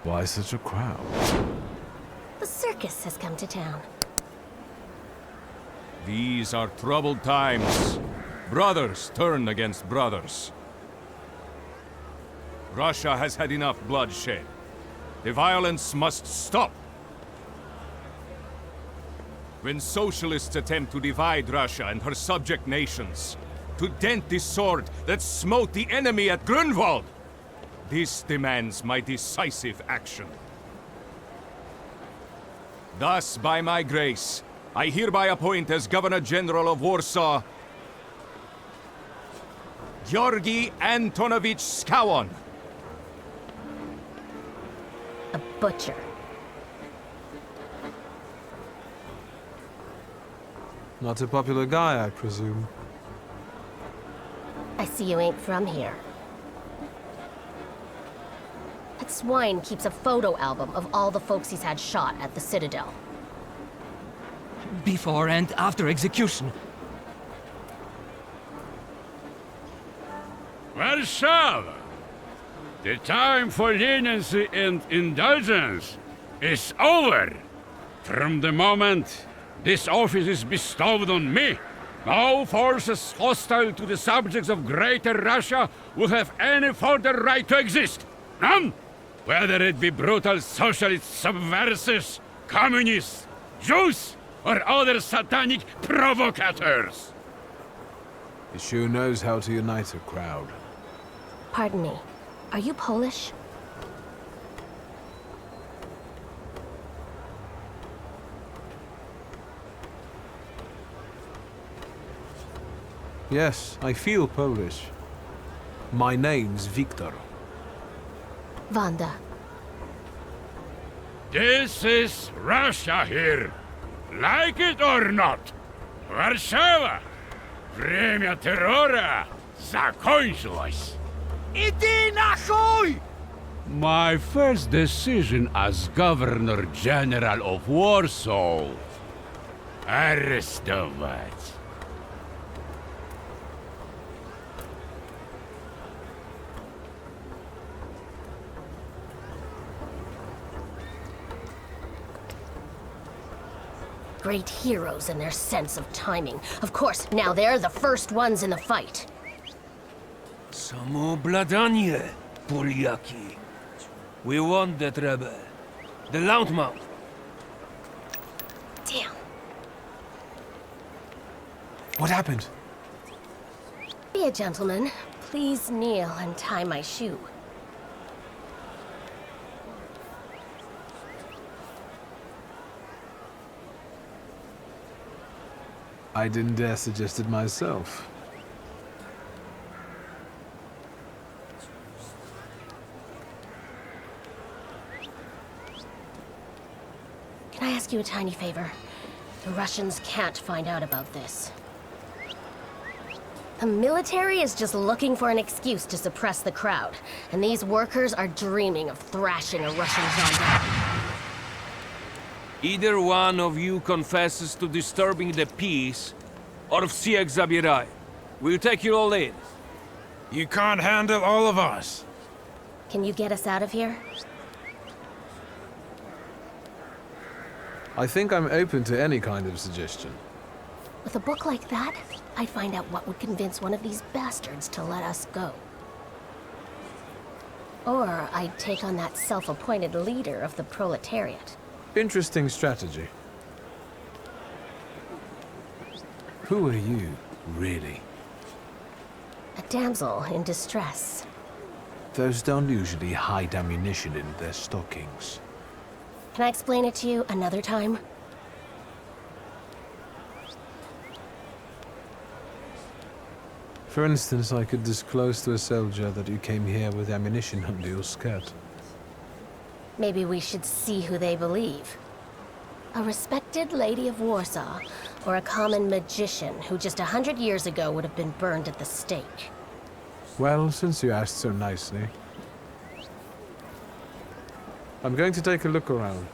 Why such a crowd? The circus has come to town. These are troubled times. Brothers turn against brothers. Russia has had enough bloodshed. The violence must stop. When socialists attempt to divide Russia and her subject nations, to dent the sword that smote the enemy at Grunwald, this demands my decisive action. Thus, by my grace, I hereby appoint as Governor General of Warsaw, Georgi Antonovich Skowon. A butcher. Not a popular guy, I presume. I see you ain't from here. That swine keeps a photo album of all the folks he's had shot at the Citadel. Before and after execution. Warsaw! The time for leniency and indulgence is over. From the moment this office is bestowed on me, no forces hostile to the subjects of Greater Russia will have any further right to exist. None! Whether it be brutal socialist subversives, communists, Jews, or other satanic provocateurs. He sure knows how to unite a crowd. Pardon me, are you Polish? Yes, I feel Polish. My name's Wiktor. Wanda. This is Russia here. Like it or not. Warszawa! Время террора закончилось. Иди нахуй! My first decision as Governor General of Warsaw. Arrestować. Great heroes in their sense of timing. Of course, now they're the first ones in the fight. Samoobladanie, Poliaki. We want that rebel. The loudmouth. Damn. What happened? Be a gentleman. Please kneel and tie my shoe. I didn't dare suggest it myself. Can I ask you a tiny favor? The Russians can't find out about this. The military is just looking for an excuse to suppress the crowd, and these workers are dreaming of thrashing a Russian gendarme. Either one of you confesses to disturbing the peace, or всех забирай. We'll take you all in. You can't handle all of us. Can you get us out of here? I think I'm open to any kind of suggestion. With a book like that, I'd find out what would convince one of these bastards to let us go. Or I'd take on that self-appointed leader of the proletariat. Interesting strategy. Who are you, really? A damsel in distress. Those don't usually hide ammunition in their stockings. Can I explain it to you another time? For instance, I could disclose to a soldier that you came here with ammunition under your skirt. Maybe we should see who they believe. A respected lady of Warsaw, or a common magician who just 100 years ago would have been burned at the stake. Well, since you asked so nicely. I'm going to take a look around.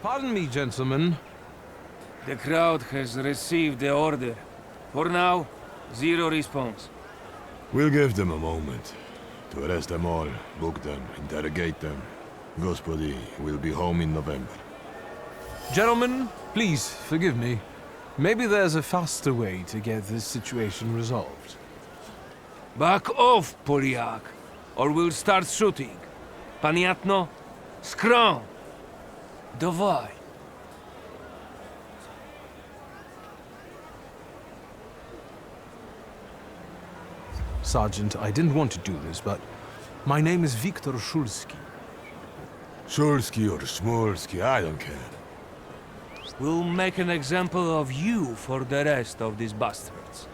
Pardon me, gentlemen. The crowd has received the order. For now, zero response. We'll give them a moment to arrest them all, book them, interrogate them. Gospodi will be home in November. Gentlemen, please forgive me. Maybe there's a faster way to get this situation resolved. Back off, Polyak, or we'll start shooting. Paniatno, scrum. Dawaj. Sergeant, I didn't want to do this, but my name is Wiktor Szulski. Szulski or Smolski, I don't care. We'll make an example of you for the rest of these bastards.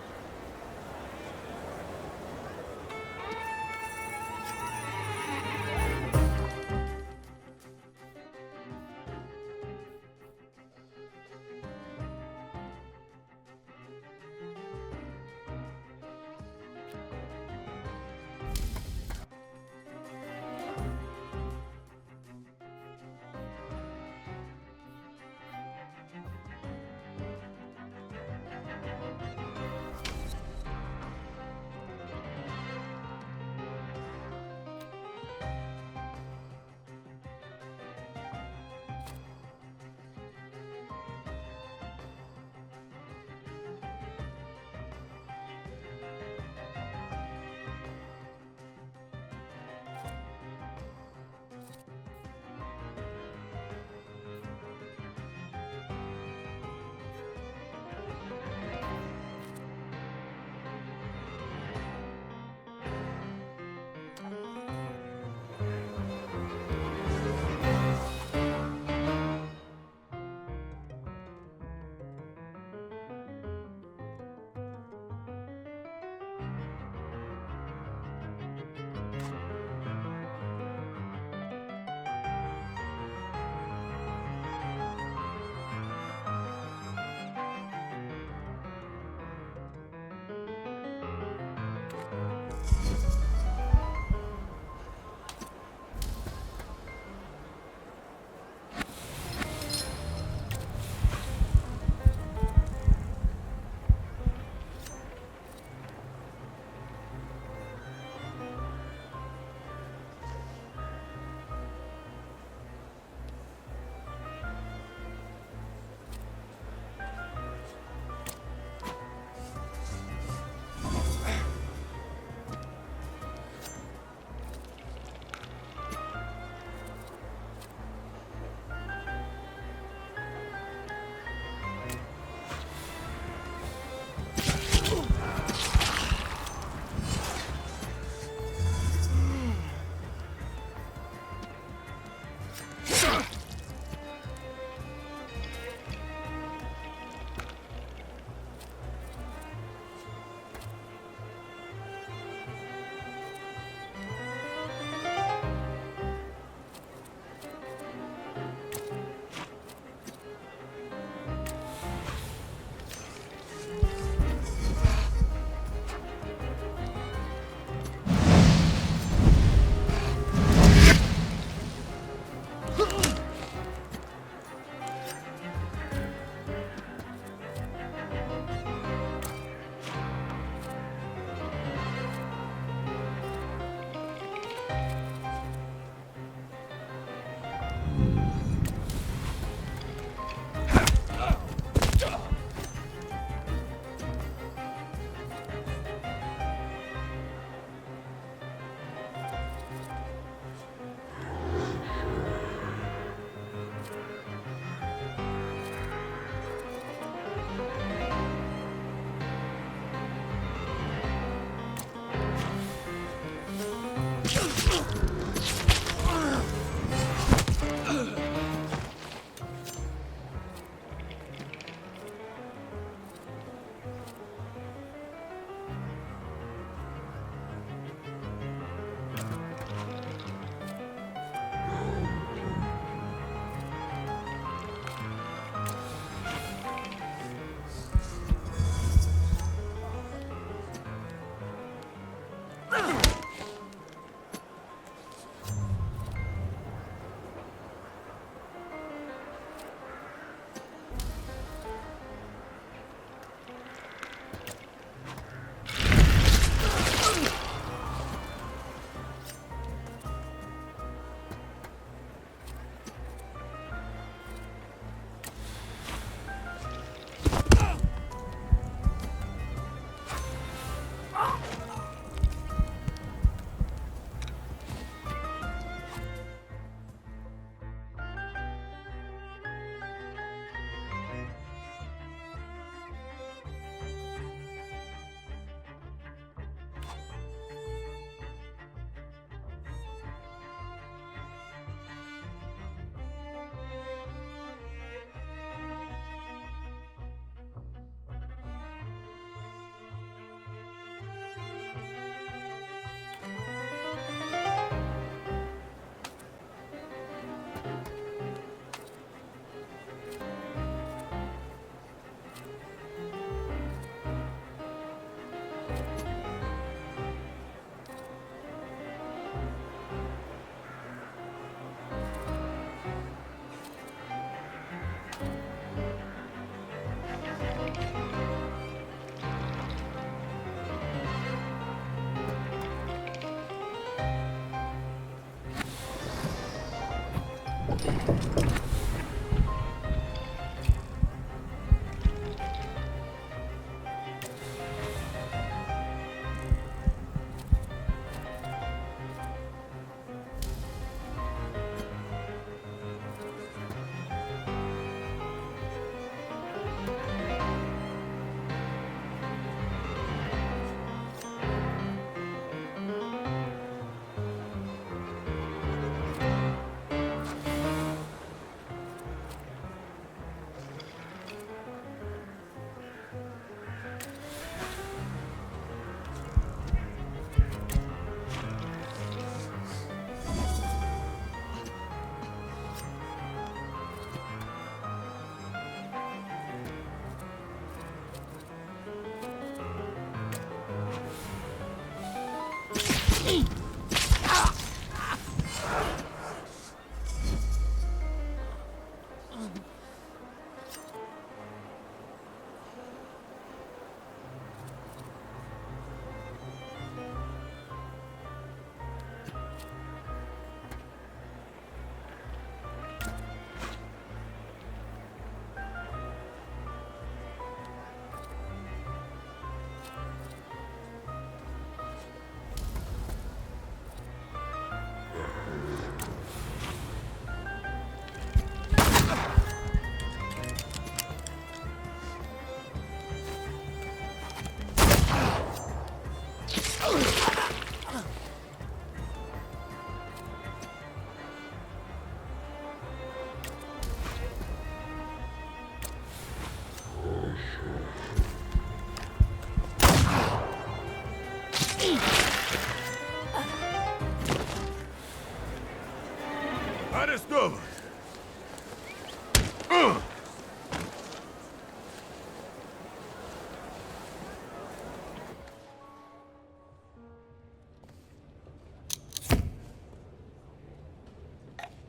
Arrestować!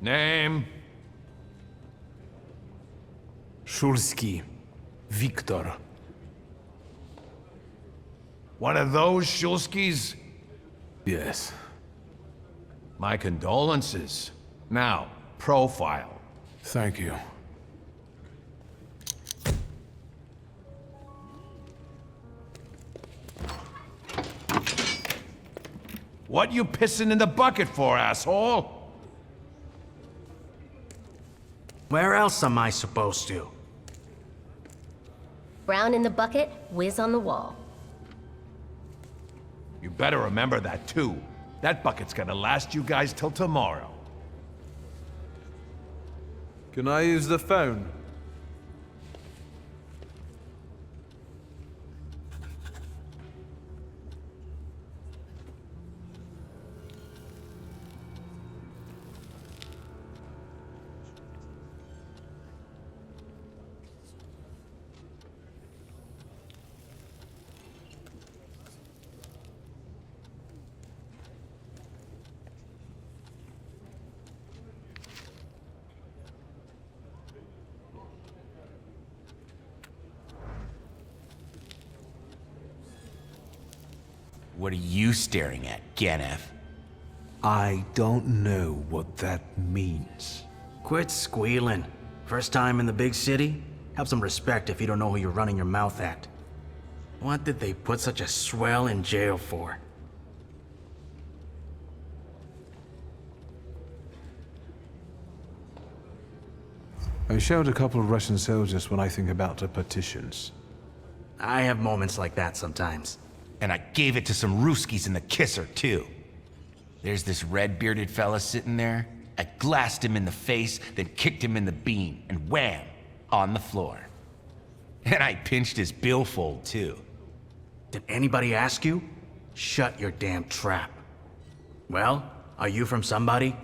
Name? Szulski. Wiktor. One of those Szulskis? Yes. My condolences. Now, profile. Thank you. What you pissing in the bucket for, asshole? Where else am I supposed to? Brown in the bucket, whiz on the wall. You better remember that, too. That bucket's gonna last you guys till tomorrow. Can I use the phone? What are you staring at, Ganef? I don't know what that means. Quit squealing. First time in the big city? Have some respect if you don't know who you're running your mouth at. What did they put such a swell in jail for? I showed a couple of Russian soldiers when I think about the petitions. I have moments like that sometimes. And I gave it to some Ruskies in the kisser, too. There's this red-bearded fella sitting there. I glassed him in the face, then kicked him in the bean, and wham! On the floor. And I pinched his billfold, too. Did anybody ask you? Shut your damn trap. Well, are you from somebody?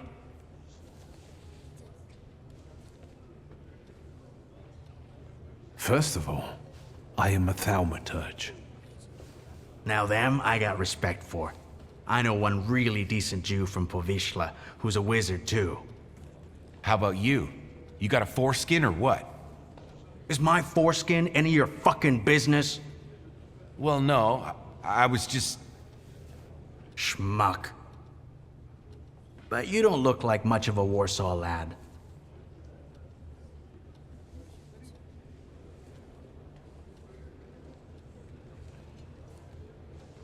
First of all, I am a Thaumaturge. Now them, I got respect for. I know one really decent Jew from Povishla, who's a wizard too. How about you? You got a foreskin or what? Is my foreskin any of your fucking business? Well, no. I was just... Schmuck. But you don't look like much of a Warsaw lad.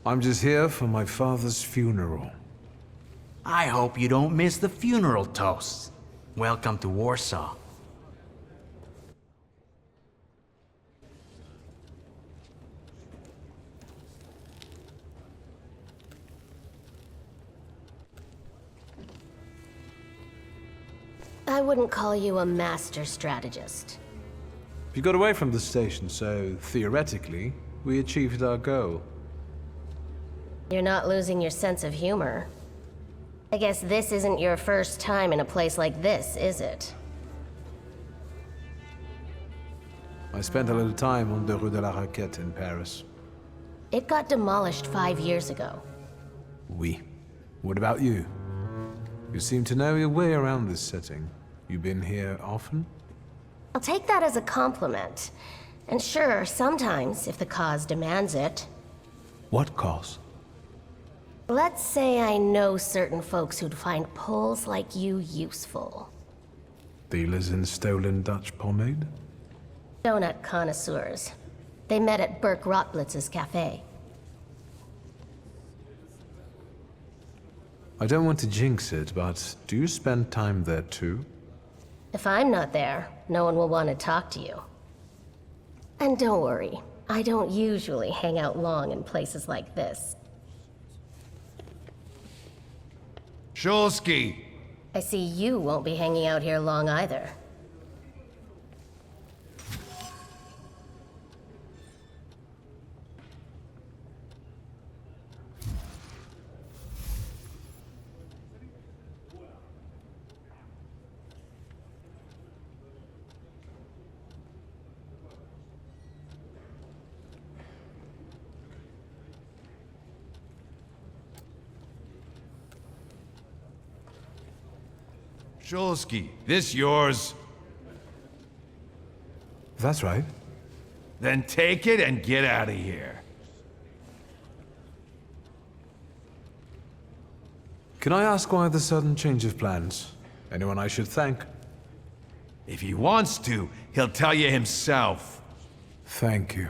I'm just here for my father's funeral. I hope you don't miss the funeral toasts. Welcome to Warsaw. I wouldn't call you a master strategist. You got away from the station, so theoretically, we achieved our goal. You're not losing your sense of humor. I guess this isn't your first time in a place like this, is it? I spent a little time on the Rue de la Raquette in Paris. It got demolished 5 years ago. Oui. What about you? You seem to know your way around this setting. You been here often? I'll take that as a compliment. And sure, sometimes, if the cause demands it. What cause? Let's say I know certain folks who'd find poles like you useful. Dealers in stolen Dutch pomade? Donut connoisseurs. They met at Burke Rotblitz's cafe. I don't want to jinx it, but do you spend time there too? If I'm not there, no one will want to talk to you. And don't worry, I don't usually hang out long in places like this. Szulski! I see you won't be hanging out here long either. Szulski, this yours? That's right. Then take it and get out of here. Can I ask why the sudden change of plans? Anyone I should thank? If he wants to, he'll tell you himself. Thank you.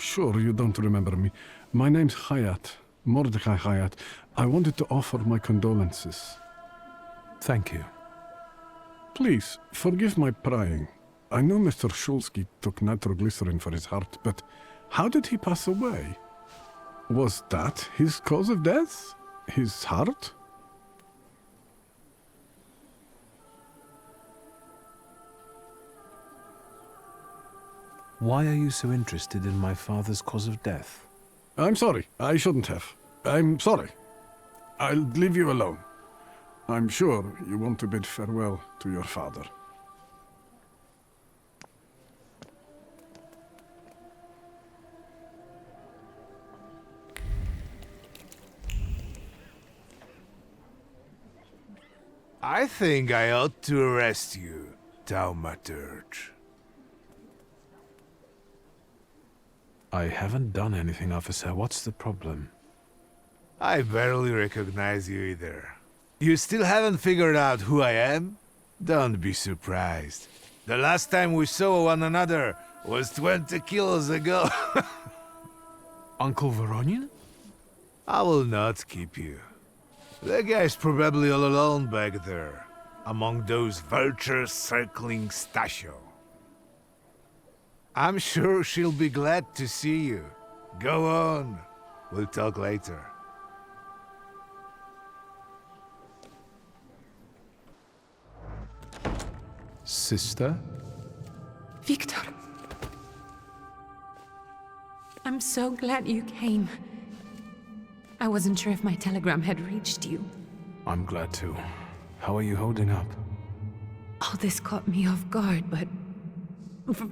sure you don't remember me. My name's Hayat, Mordecai Hayat. I wanted to offer my condolences. Thank you. Please, forgive my prying. I know Mr. Szulski took nitroglycerin for his heart, but how did he pass away? Was that his cause of death? His heart? Why are you so interested in my father's cause of death? I'm sorry. I shouldn't have. I'm sorry. I'll leave you alone. I'm sure you want to bid farewell to your father. I think I ought to arrest you, Thaumaturge. I haven't done anything, officer. What's the problem? I barely recognize you either. You still haven't figured out who I am? Don't be surprised. The last time we saw one another was 20 kilos ago. Uncle Voronian? I will not keep you. The guy's probably all alone back there, among those vultures circling Stasio. I'm sure she'll be glad to see you. Go on. We'll talk later. Sister? Wiktor. I'm so glad you came. I wasn't sure if my telegram had reached you. I'm glad too. How are you holding up? All this caught me off guard, but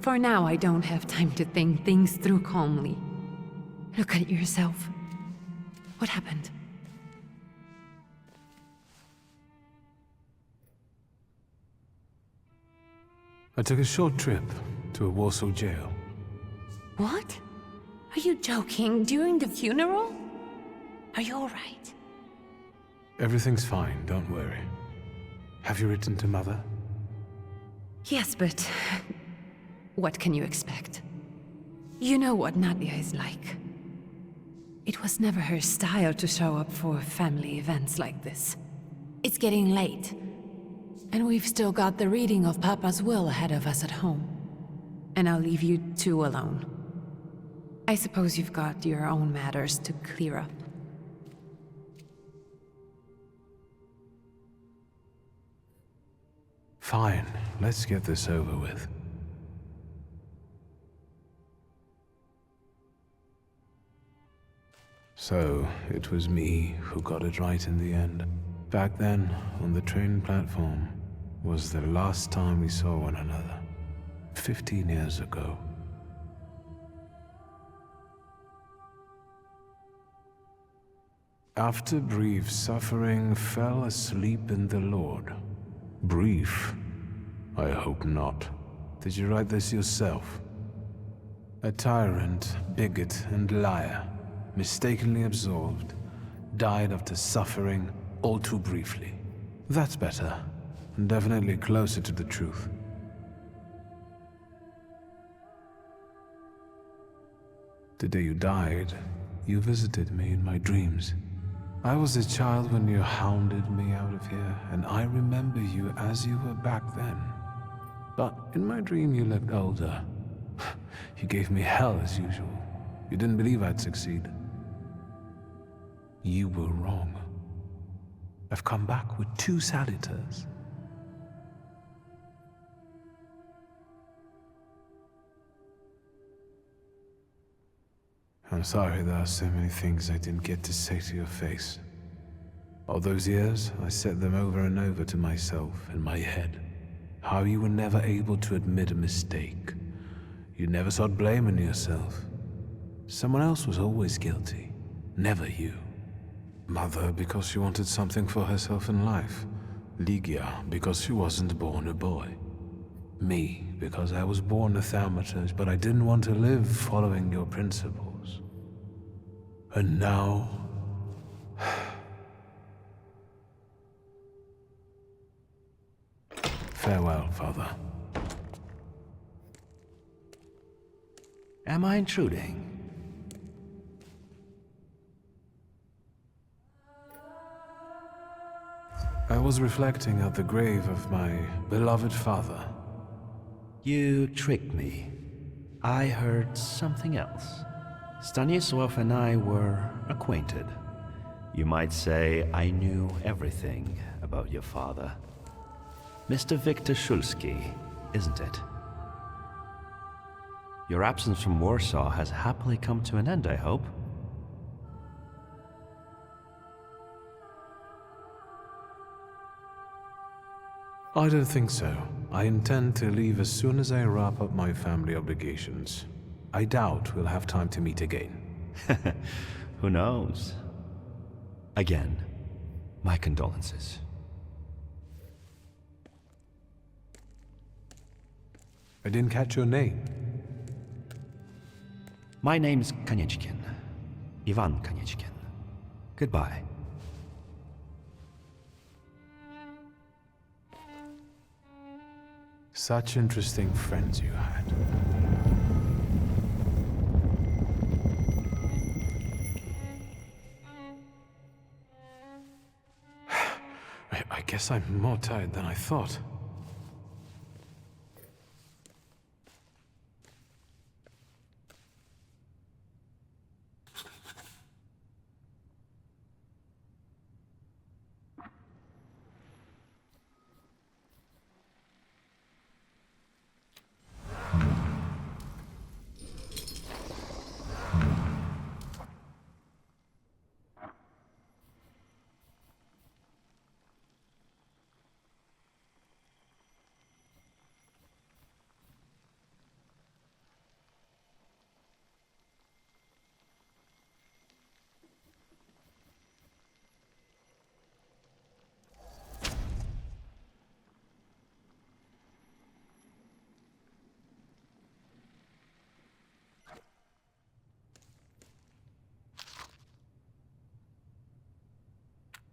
for now I don't have time to think things through calmly. Look at yourself. What happened? I took a short trip to a Warsaw jail. What? Are you joking? During the funeral? Are you all right? Everything's fine, don't worry. Have you written to Mother? Yes, but what can you expect? You know what Nadia is like. It was never her style to show up for family events like this. It's getting late, and we've still got the reading of Papa's will ahead of us at home. And I'll leave you two alone. I suppose you've got your own matters to clear up. Fine, let's get this over with. So, it was me who got it right in the end. Back then, on the train platform, was the last time we saw one another. 15 years ago. After brief suffering, fell asleep in the Lord. Brief? I hope not. Did you write this yourself? A tyrant, bigot, and liar, mistakenly absolved, died after suffering all too briefly. That's better, and definitely closer to the truth. The day you died, you visited me in my dreams. I was a child when you hounded me out of here, and I remember you as you were back then. But in my dream you looked older. You gave me hell as usual. You didn't believe I'd succeed. You were wrong. I've come back with 2 salutors. I'm sorry there are so many things I didn't get to say to your face. All those years, I said them over and over to myself in my head. How you were never able to admit a mistake. You never sought blame in yourself. Someone else was always guilty, never you. Mother because she wanted something for herself in life. Ligia because she wasn't born a boy. Me because I was born a Thaumaturge, but I didn't want to live following your principles. And now... Farewell, Father. Am I intruding? I was reflecting at the grave of my beloved father. You tricked me. I heard something else. Stanisław and I were acquainted. You might say I knew everything about your father. Mr. Wiktor Szulski, isn't it? Your absence from Warsaw has happily come to an end, I hope. I don't think so. I intend to leave as soon as I wrap up my family obligations. I doubt we'll have time to meet again. Who knows? Again, my condolences. I didn't catch your name. My name's Konieczkin. Ivan Konieczkin. Goodbye. Such interesting friends you had. I guess I'm more tired than I thought.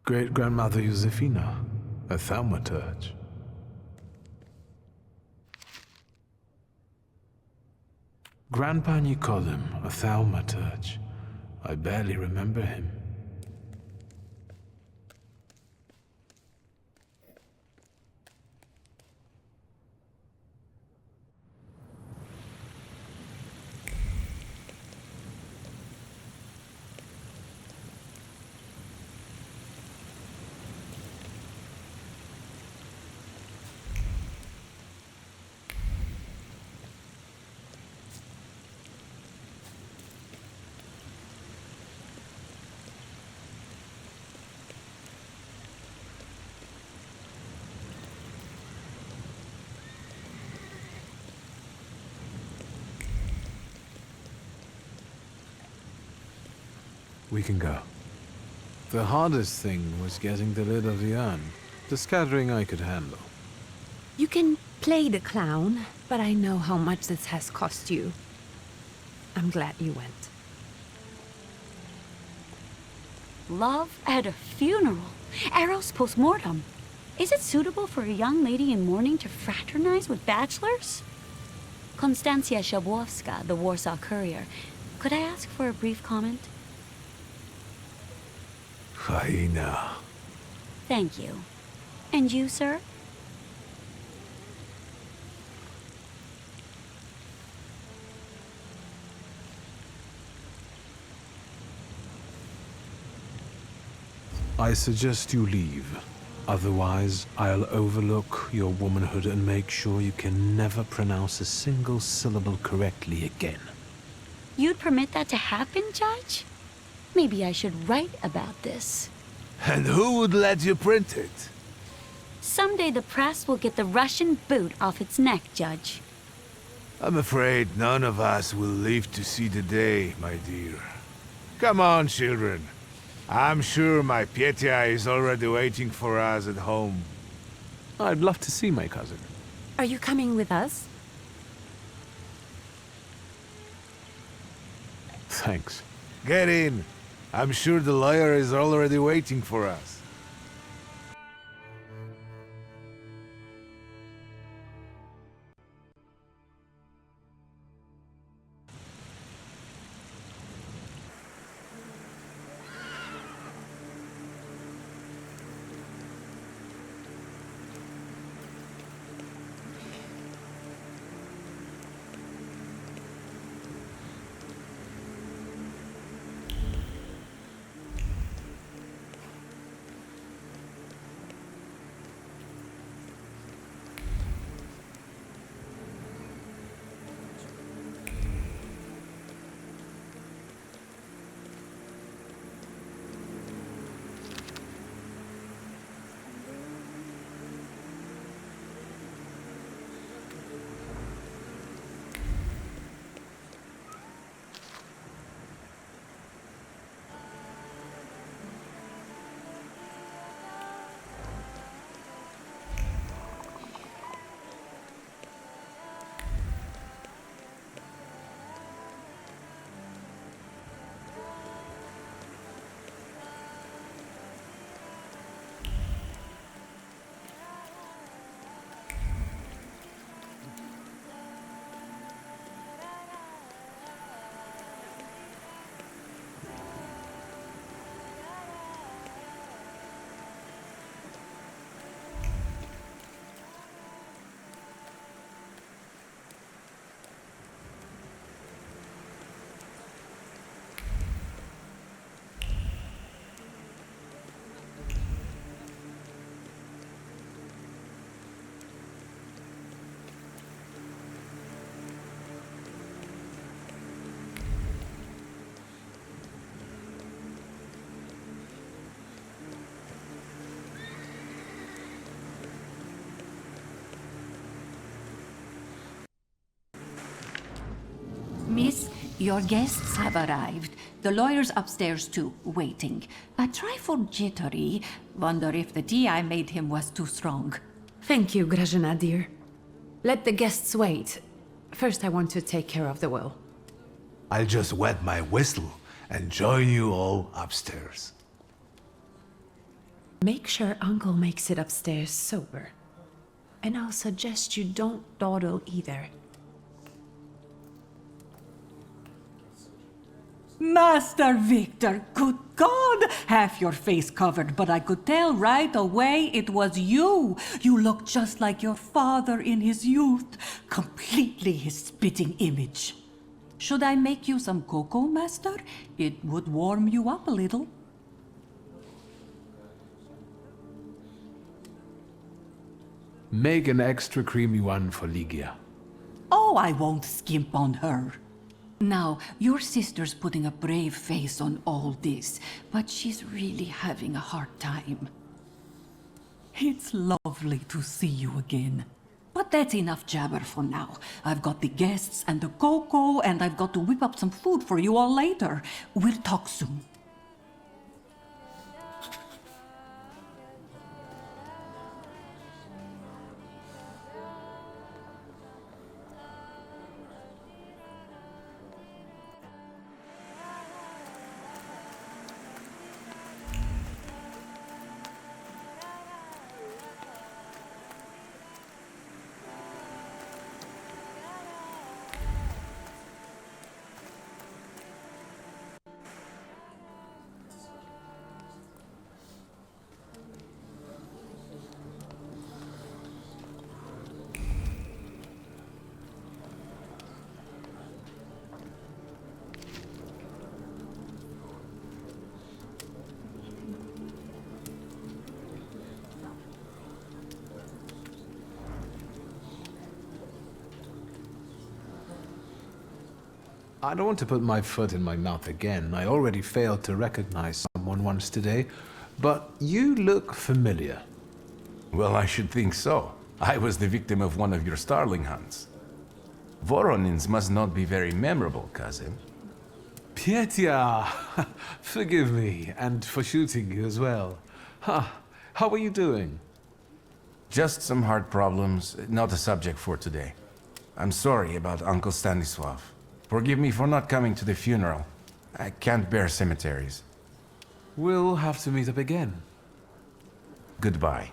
Great-grandmother Josefina, a Thaumaturge. Grandpa Nikodem, a Thaumaturge. I barely remember him. We can go. The hardest thing was getting the lid of the urn. The scattering I could handle. You can play the clown, but I know how much this has cost you. I'm glad you went. Love at a funeral. Arrow's post-mortem. Is it suitable for a young lady in mourning to fraternize with bachelors? Konstancja Szabłowska, the Warsaw Courier. Could I ask for a brief comment? Hyena. Thank you. And you, sir? I suggest you leave. Otherwise, I'll overlook your womanhood and make sure you can never pronounce a single syllable correctly again. You'd permit that to happen, Judge? Maybe I should write about this. And who would let you print it? Someday the press will get the Russian boot off its neck, Judge. I'm afraid none of us will live to see the day, my dear. Come on, children. I'm sure my Pietia is already waiting for us at home. I'd love to see my cousin. Are you coming with us? Thanks. Get in. I'm sure the lawyer is already waiting for us. Your guests have arrived. The lawyer's upstairs too, waiting. A trifle jittery. Wonder if the tea I made him was too strong. Thank you, Grażyna dear. Let the guests wait. First, I want to take care of the will. I'll just wet my whistle and join you all upstairs. Make sure Uncle makes it upstairs sober. And I'll suggest you don't dawdle either. Master Wiktor, good God! Half your face covered, but I could tell right away it was you. You look just like your father in his youth. Completely his spitting image. Should I make you some cocoa, Master? It would warm you up a little. Make an extra creamy one for Ligia. Oh, I won't skimp on her. Now, your sister's putting a brave face on all this, but she's really having a hard time. It's lovely to see you again. But that's enough jabber for now. I've got the guests and the cocoa, and I've got to whip up some food for you all later. We'll talk soon. I don't want to put my foot in my mouth again. I already failed to recognize someone once today, but you look familiar. Well, I should think so. I was the victim of one of your starling hunts. Voronins must not be very memorable, cousin. Pietia! Forgive me, and for shooting you as well. How are you doing? Just some heart problems, not a subject for today. I'm sorry about Uncle Stanislav. Forgive me for not coming to the funeral. I can't bear cemeteries. We'll have to meet up again. Goodbye.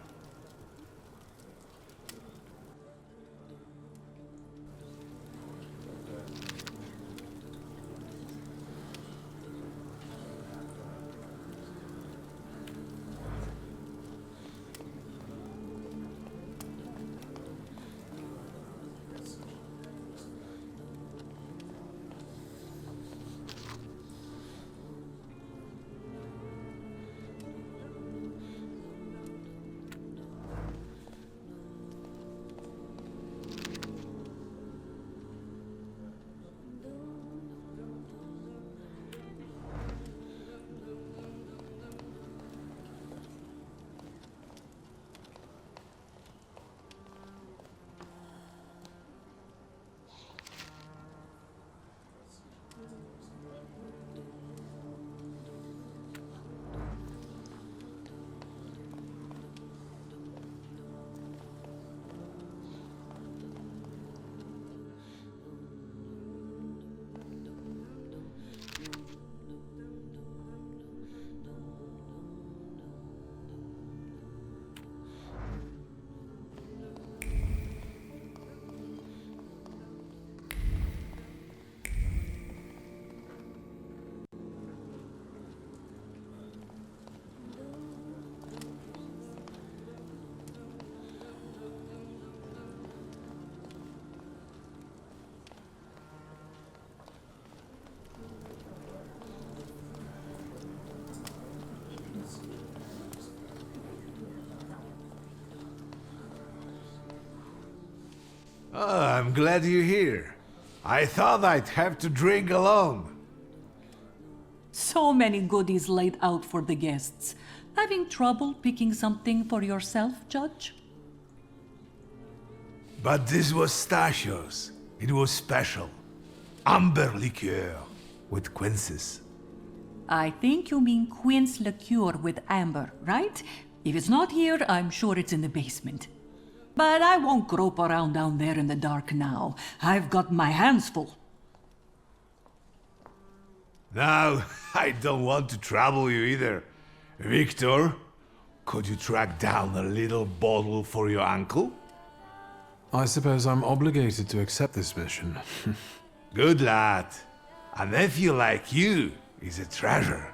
Oh, I'm glad you're here. I thought I'd have to drink alone. So many goodies laid out for the guests. Having trouble picking something for yourself, Judge? But this was Stasios. It was special. amber liqueur with quinces. I think you mean quince liqueur with amber, right? If it's not here, I'm sure it's in the basement. But I won't grope around down there in the dark now. I've got my hands full. Now, I don't want to trouble you either. Wiktor, could you track down a little bottle for your uncle? I suppose I'm obligated to accept this mission. Good lad. A nephew like you is a treasure.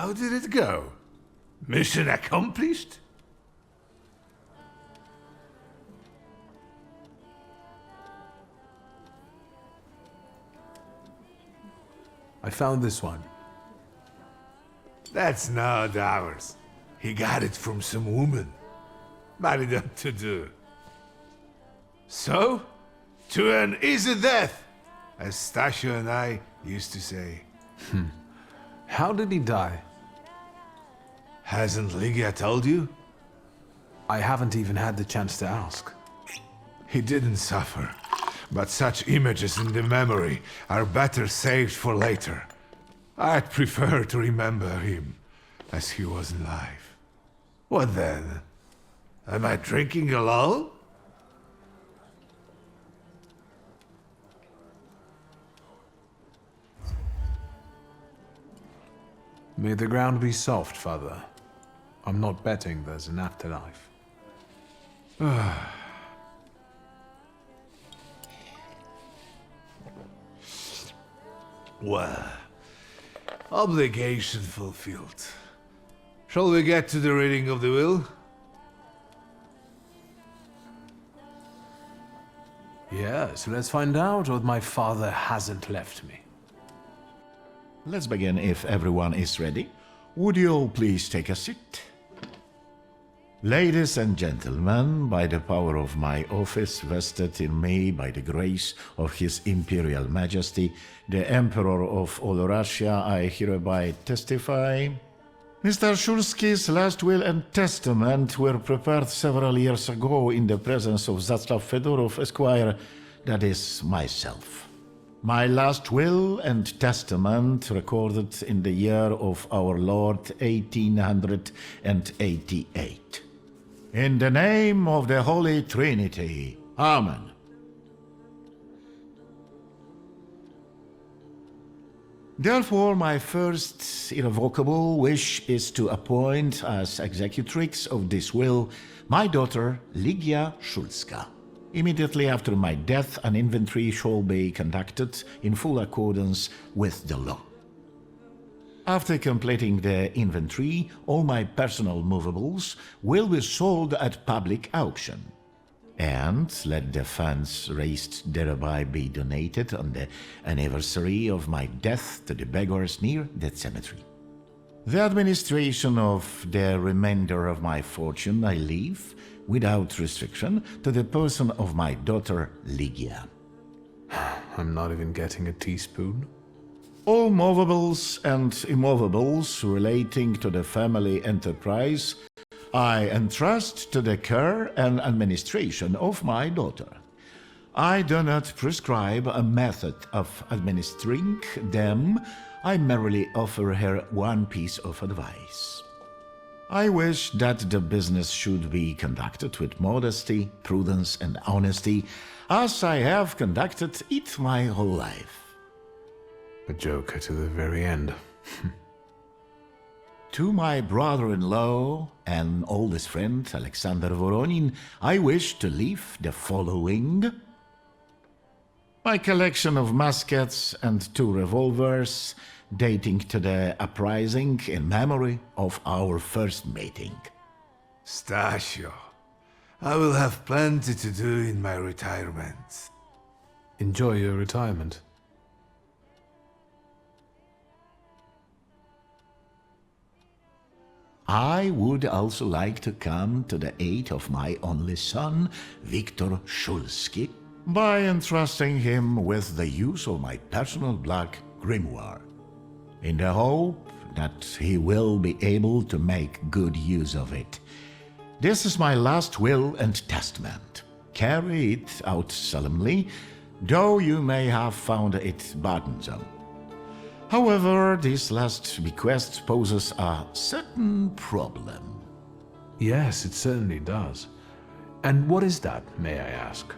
How did it go? Mission accomplished? I found this one. That's not ours. He got it from some woman. Married up to do. So, to an easy death, as Stasio and I used to say. How did he die? Hasn't Ligia told you? I haven't even had the chance to ask. He didn't suffer, but such images in the memory are better saved for later. I'd prefer to remember him as he was alive. What then? Am I drinking alone? May the ground be soft, Father. I'm not betting there's an afterlife. Well, obligation fulfilled. Shall we get to the reading of the will? Yes, let's find out what my father hasn't left me. Let's begin if everyone is ready. Would you all please take a seat? Ladies and gentlemen, by the power of my office vested in me by the grace of His Imperial Majesty, the Emperor of all Russia, I hereby testify. Mr. Szulski's last will and testament were prepared several years ago in the presence of Zaslav Fedorov, Esquire, that is, myself. My last will and testament recorded in the year of our Lord 1888. In the name of the Holy Trinity. Amen. Therefore, my first irrevocable wish is to appoint as executrix of this will my daughter Ligia Szulska. Immediately after my death, an inventory shall be conducted in full accordance with the law. After completing the inventory, all my personal movables will be sold at public auction. And let the funds raised thereby be donated on the anniversary of my death to the beggars near that cemetery. The administration of the remainder of my fortune I leave, without restriction, to the person of my daughter Ligia. I'm not even getting a teaspoon. All movables and immovables relating to the family enterprise I entrust to the care and administration of my daughter. I do not prescribe a method of administering them. I merely offer her one piece of advice. I wish that the business should be conducted with modesty, prudence, and honesty, as I have conducted it my whole life. A joker to the very end. To my brother-in-law and oldest friend, Alexander Voronin, I wish to leave the following: my collection of muskets and 2 revolvers, dating to the uprising in memory of our first meeting. Stasio, I will have plenty to do in my retirement. Enjoy your retirement. I would also like to come to the aid of my only son, Wiktor Szulski, by entrusting him with the use of my personal black grimoire, in the hope that he will be able to make good use of it. This is my last will and testament. Carry it out solemnly, though you may have found it burdensome. However, this last bequest poses a certain problem. Yes, it certainly does. And what is that, may I ask?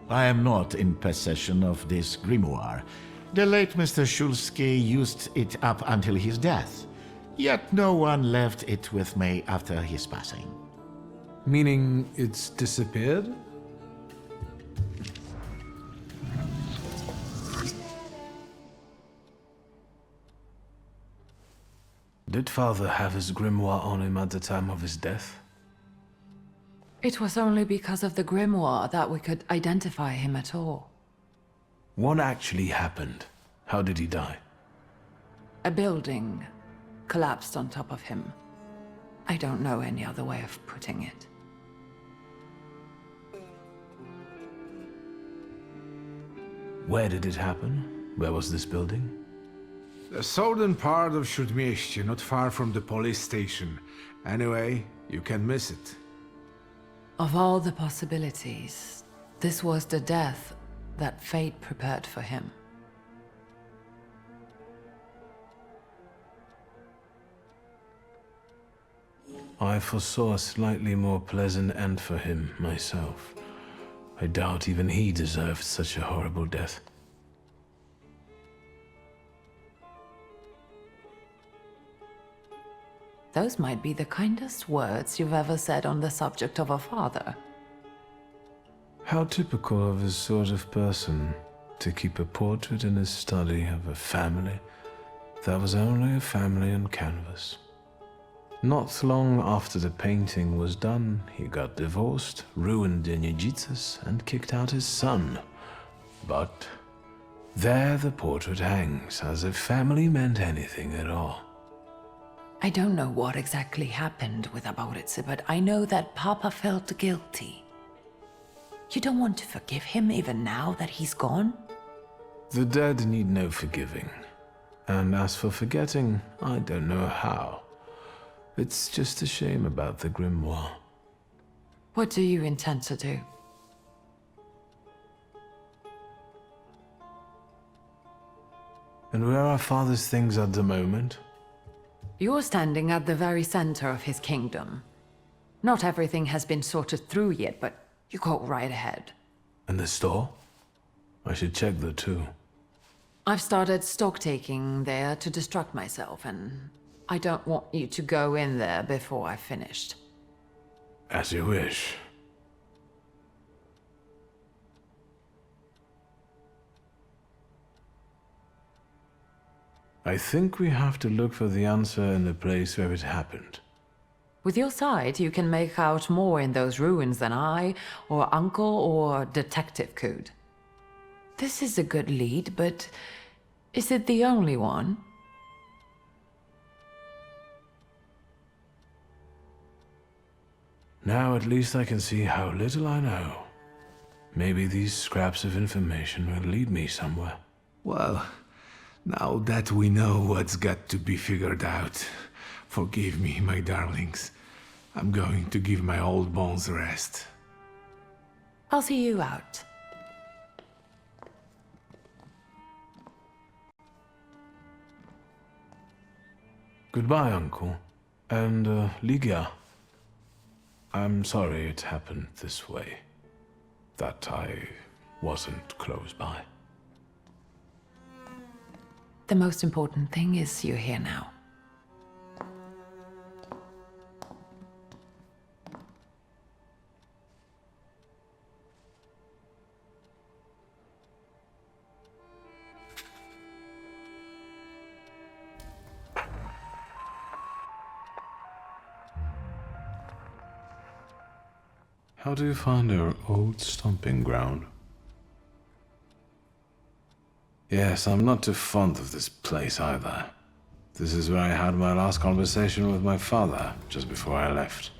I am not in possession of this grimoire. The late Mr. Szulski used it up until his death, yet no one left it with me after his passing. Meaning it's disappeared? Did Father have his grimoire on him at the time of his death? It was only because of the grimoire that we could identify him at all. What actually happened? How did he die? A building collapsed on top of him. I don't know any other way of putting it. Where did it happen? Where was this building? The southern part of Śródmieście, not far from the police station. Anyway, you can miss it. Of all the possibilities, this was the death that fate prepared for him. I foresaw a slightly more pleasant end for him, myself. I doubt even he deserved such a horrible death. Those might be the kindest words you've ever said on the subject of a father. How typical of his sort of person to keep a portrait in his study of a family that was only a family on canvas. Not long after the painting was done, he got divorced, ruined the Niedzicas, and kicked out his son. But there the portrait hangs, as if family meant anything at all. I don't know what exactly happened with Abourice, but I know that Papa felt guilty. You don't want to forgive him even now that he's gone? The dead need no forgiving. And as for forgetting, I don't know how. It's just a shame about the grimoire. What do you intend to do? And where are Father's things at the moment? You're standing at the very center of his kingdom. Not everything has been sorted through yet, but you go right ahead. And the store? I should check there too. I've started stock-taking there to distract myself, and I don't want you to go in there before I've finished. As you wish. I think we have to look for the answer in the place where it happened. With your sight, you can make out more in those ruins than I, or Uncle, or Detective could. This is a good lead, but is it the only one? Now at least I can see how little I know. Maybe these scraps of information will lead me somewhere. Well, now that we know what's got to be figured out, forgive me, my darlings. I'm going to give my old bones a rest. I'll see you out. Goodbye, Uncle. And, Ligia, I'm sorry it happened this way. That I wasn't close by. The most important thing is you're here now. How do you find our old stomping ground? Yes, I'm not too fond of this place either. This is where I had my last conversation with my father, just before I left.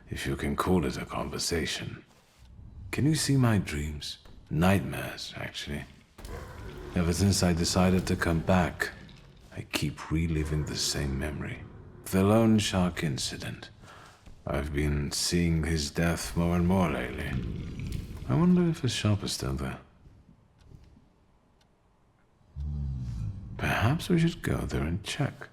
If you can call it a conversation. Can you see my dreams? Nightmares, actually. Ever since I decided to come back, I keep reliving the same memory. The lone shark incident. I've been seeing his death more and more lately. I wonder if his shop is still there. Perhaps we should go there and check.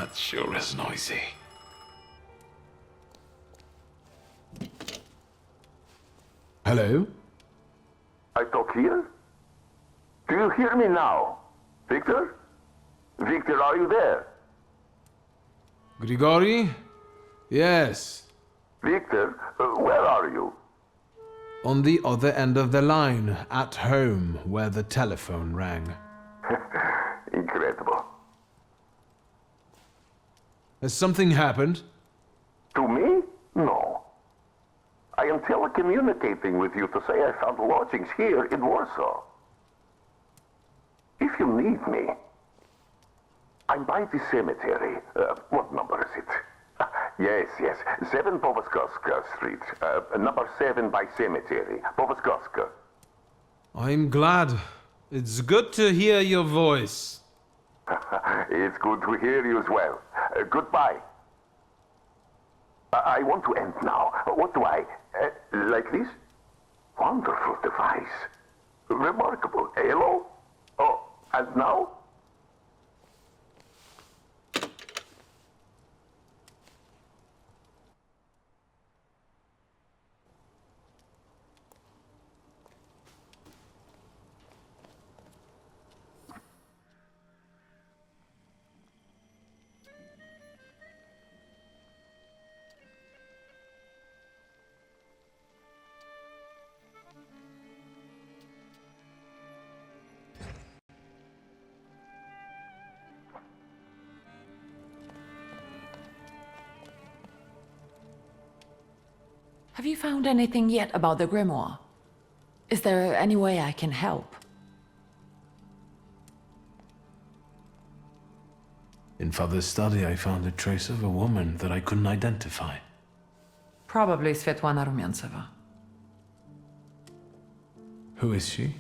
That sure is noisy. Hello? I talk here? Do you hear me now? Wiktor? Wiktor, are you there? Grigori? Yes. Wiktor, where are you? On the other end of the line, at home, where the telephone rang. Incredible. Has something happened? To me? No. I am telecommunicating with you to say I found lodgings here in Warsaw. If you need me, I'm by the cemetery. What number is it? Yes. 7 Powoskoska Street. Number 7 by cemetery. Powoskoska. I'm glad. It's good to hear your voice. It's good to hear you as well. Goodbye. I want to end now. What do I... like this? Wonderful device. Remarkable. Hello? Oh, and now? Have you found anything yet about the grimoire? Is there any way I can help? In Father's study, I found a trace of a woman that I couldn't identify. Probably Svetlana Rumiantseva. Who is she?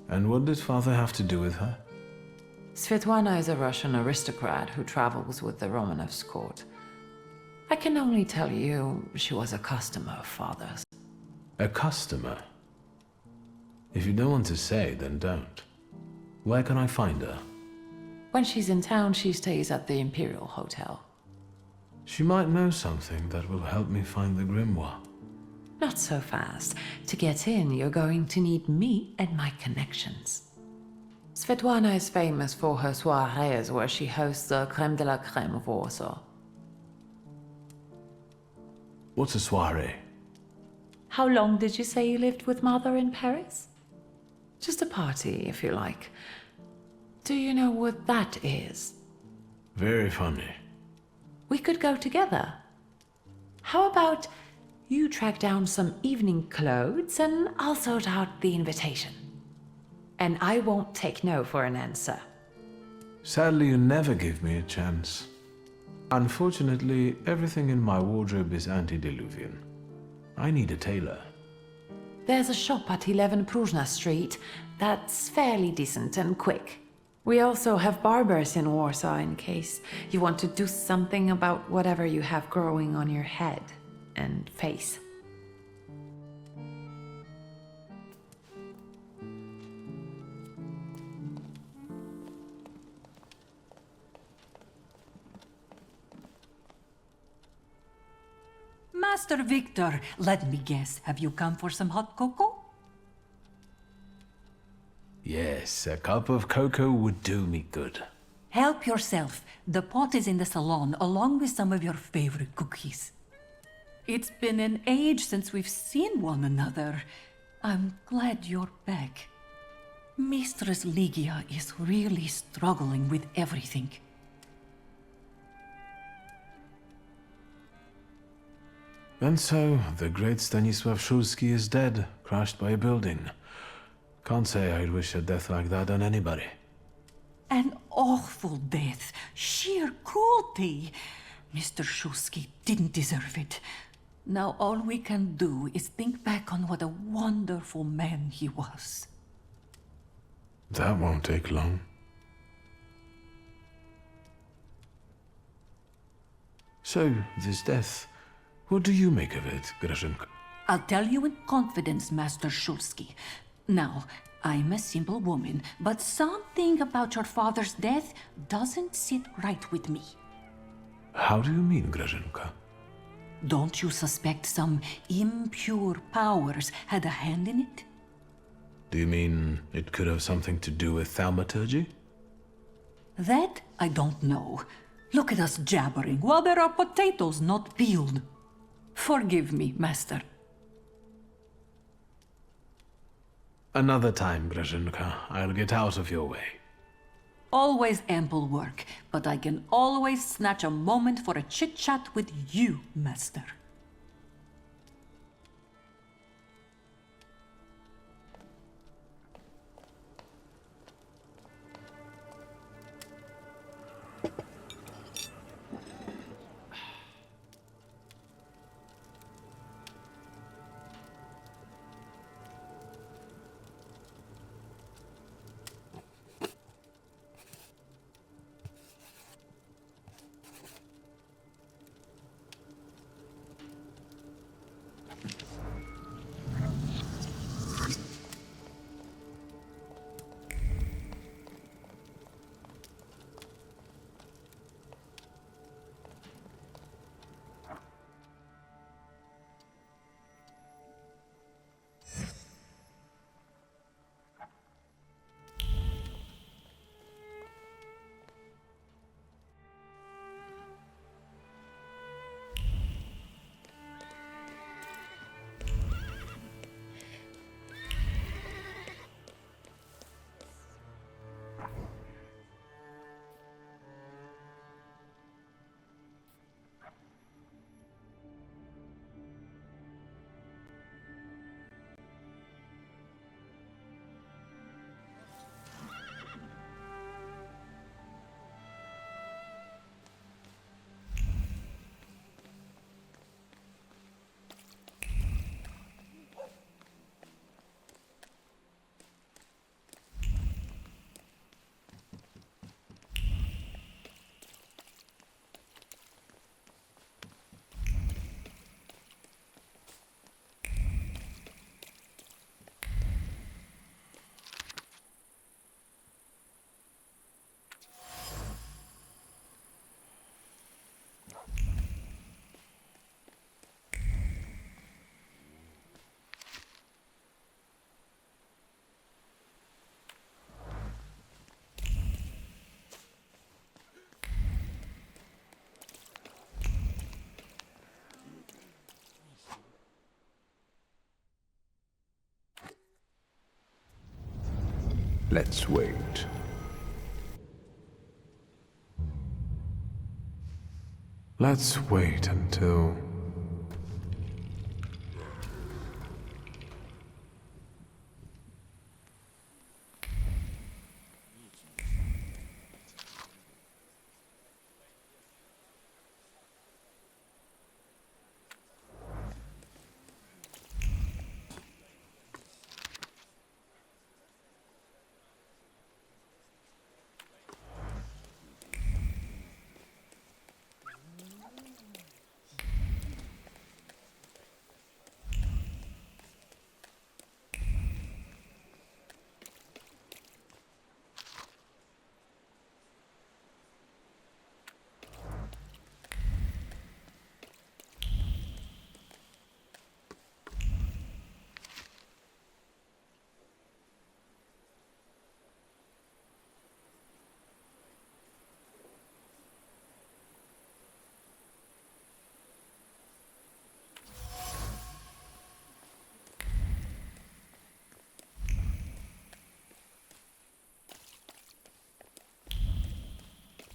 And what did Father have to do with her? Svetlana is a Russian aristocrat who travels with the Romanovs' court. I can only tell you she was a customer of Father's. A customer? If you don't want to say, then don't. Where can I find her? When she's in town, she stays at the Imperial Hotel. She might know something that will help me find the grimoire. Not so fast. To get in, you're going to need me and my connections. Svetlana is famous for her soirees where she hosts the crème de la crème of Warsaw. What's a soiree? How long did you say you lived with Mother in Paris? Just a party, if you like. Do you know what that is? Very funny. We could go together. How about you track down some evening clothes and I'll sort out the invitation? And I won't take no for an answer. Sadly, you never give me a chance. Unfortunately, everything in my wardrobe is antediluvian. I need a tailor. There's a shop at 11 Pruzhna Street that's fairly decent and quick. We also have barbers in Warsaw in case you want to do something about whatever you have growing on your head and face. Master Wiktor, let me guess, have you come for some hot cocoa? Yes, a cup of cocoa would do me good. Help yourself. The pot is in the salon, along with some of your favorite cookies. It's been an age since we've seen one another. I'm glad you're back. Mistress Ligia is really struggling with everything. And so, the great Wiktor Szulski is dead, crushed by a building. Can't say I'd wish a death like that on anybody. An awful death. Sheer cruelty. Mr. Szulski didn't deserve it. Now all we can do is think back on what a wonderful man he was. That won't take long. So, this death, what do you make of it, Grażynka? I'll tell you in confidence, Master Szulski. Now, I'm a simple woman, but something about your father's death doesn't sit right with me. How do you mean, Grażynka? Don't you suspect some impure powers had a hand in it? Do you mean it could have something to do with thaumaturgy? That I don't know. Look at us jabbering while there are potatoes not peeled. Forgive me, Master. Another time, Grażynka. I'll get out of your way. Always ample work, but I can always snatch a moment for a chit-chat with you, Master. Let's wait. Let's wait until...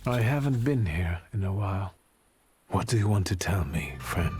I haven't been here in a while. What do you want to tell me, friend?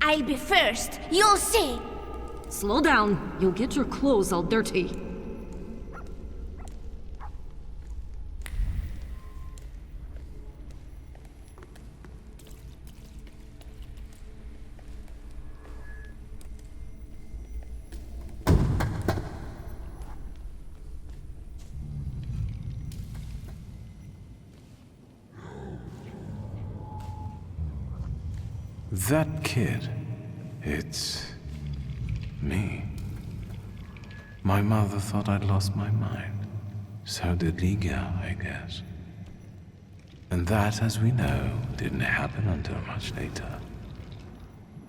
I'll be first. You'll see. Slow down. You'll get your clothes all dirty. That kid, it's me. My mother thought I'd lost my mind. So did Liga, I guess. And that, as we know, didn't happen until much later.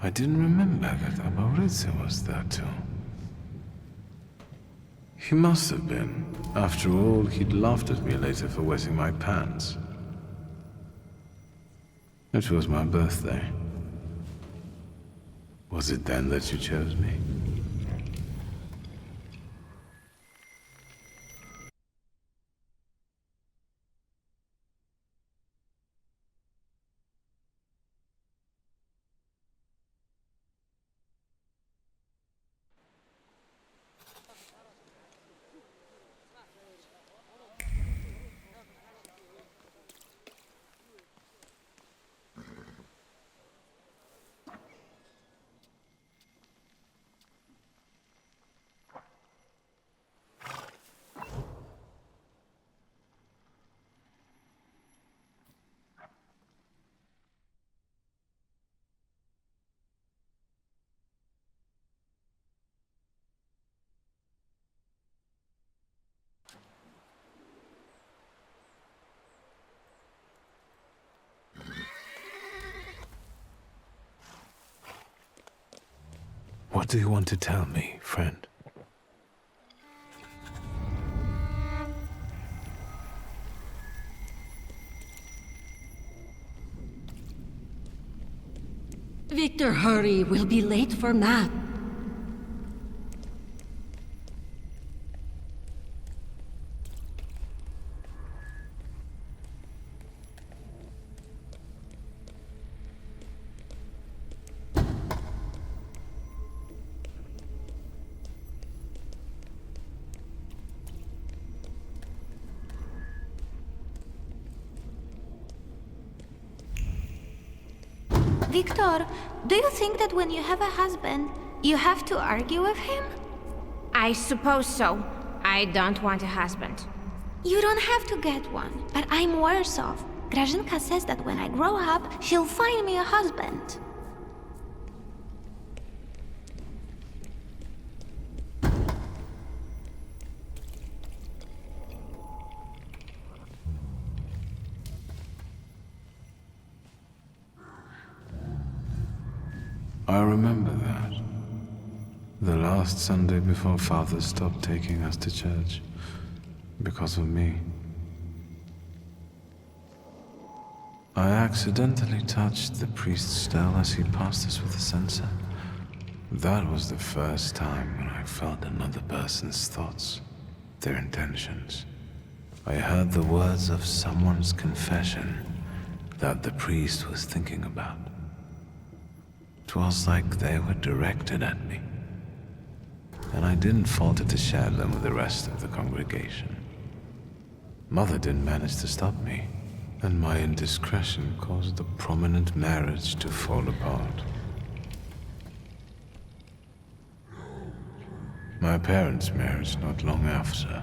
I didn't remember that Amoritza was there too. He must have been. After all, he'd laughed at me later for wetting my pants. It was my birthday. Was it then that you chose me? What do you want to tell me, friend? Wiktor, hurry. We'll be late for math. Wiktor, do you think that when you have a husband, you have to argue with him? I suppose so. I don't want a husband. You don't have to get one, but I'm worse off. Grażynka says that when I grow up, she'll find me a husband. I remember that. The last Sunday before Father stopped taking us to church. Because of me. I accidentally touched the priest's stele as he passed us with a censer. That was the first time when I felt another person's thoughts, their intentions. I heard the words of someone's confession that the priest was thinking about. It was like they were directed at me. And I didn't falter to share them with the rest of the congregation. Mother didn't manage to stop me, and my indiscretion caused the prominent marriage to fall apart. My parents' marriage not long after.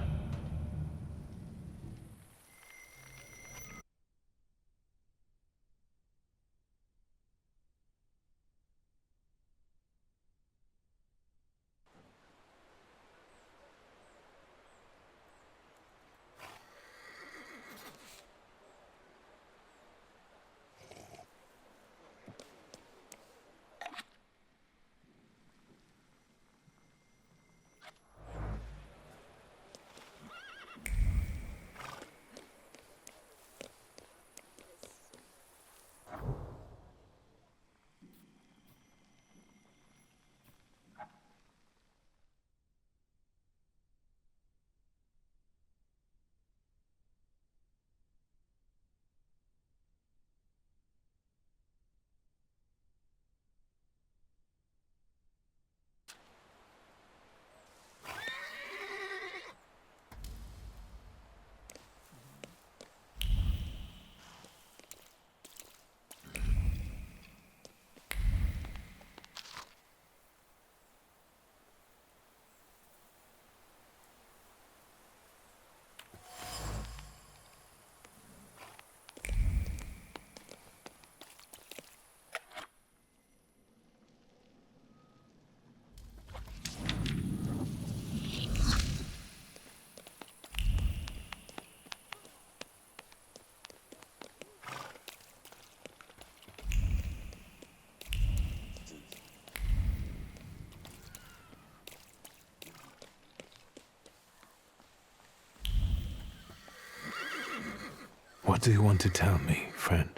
What do you want to tell me, friend?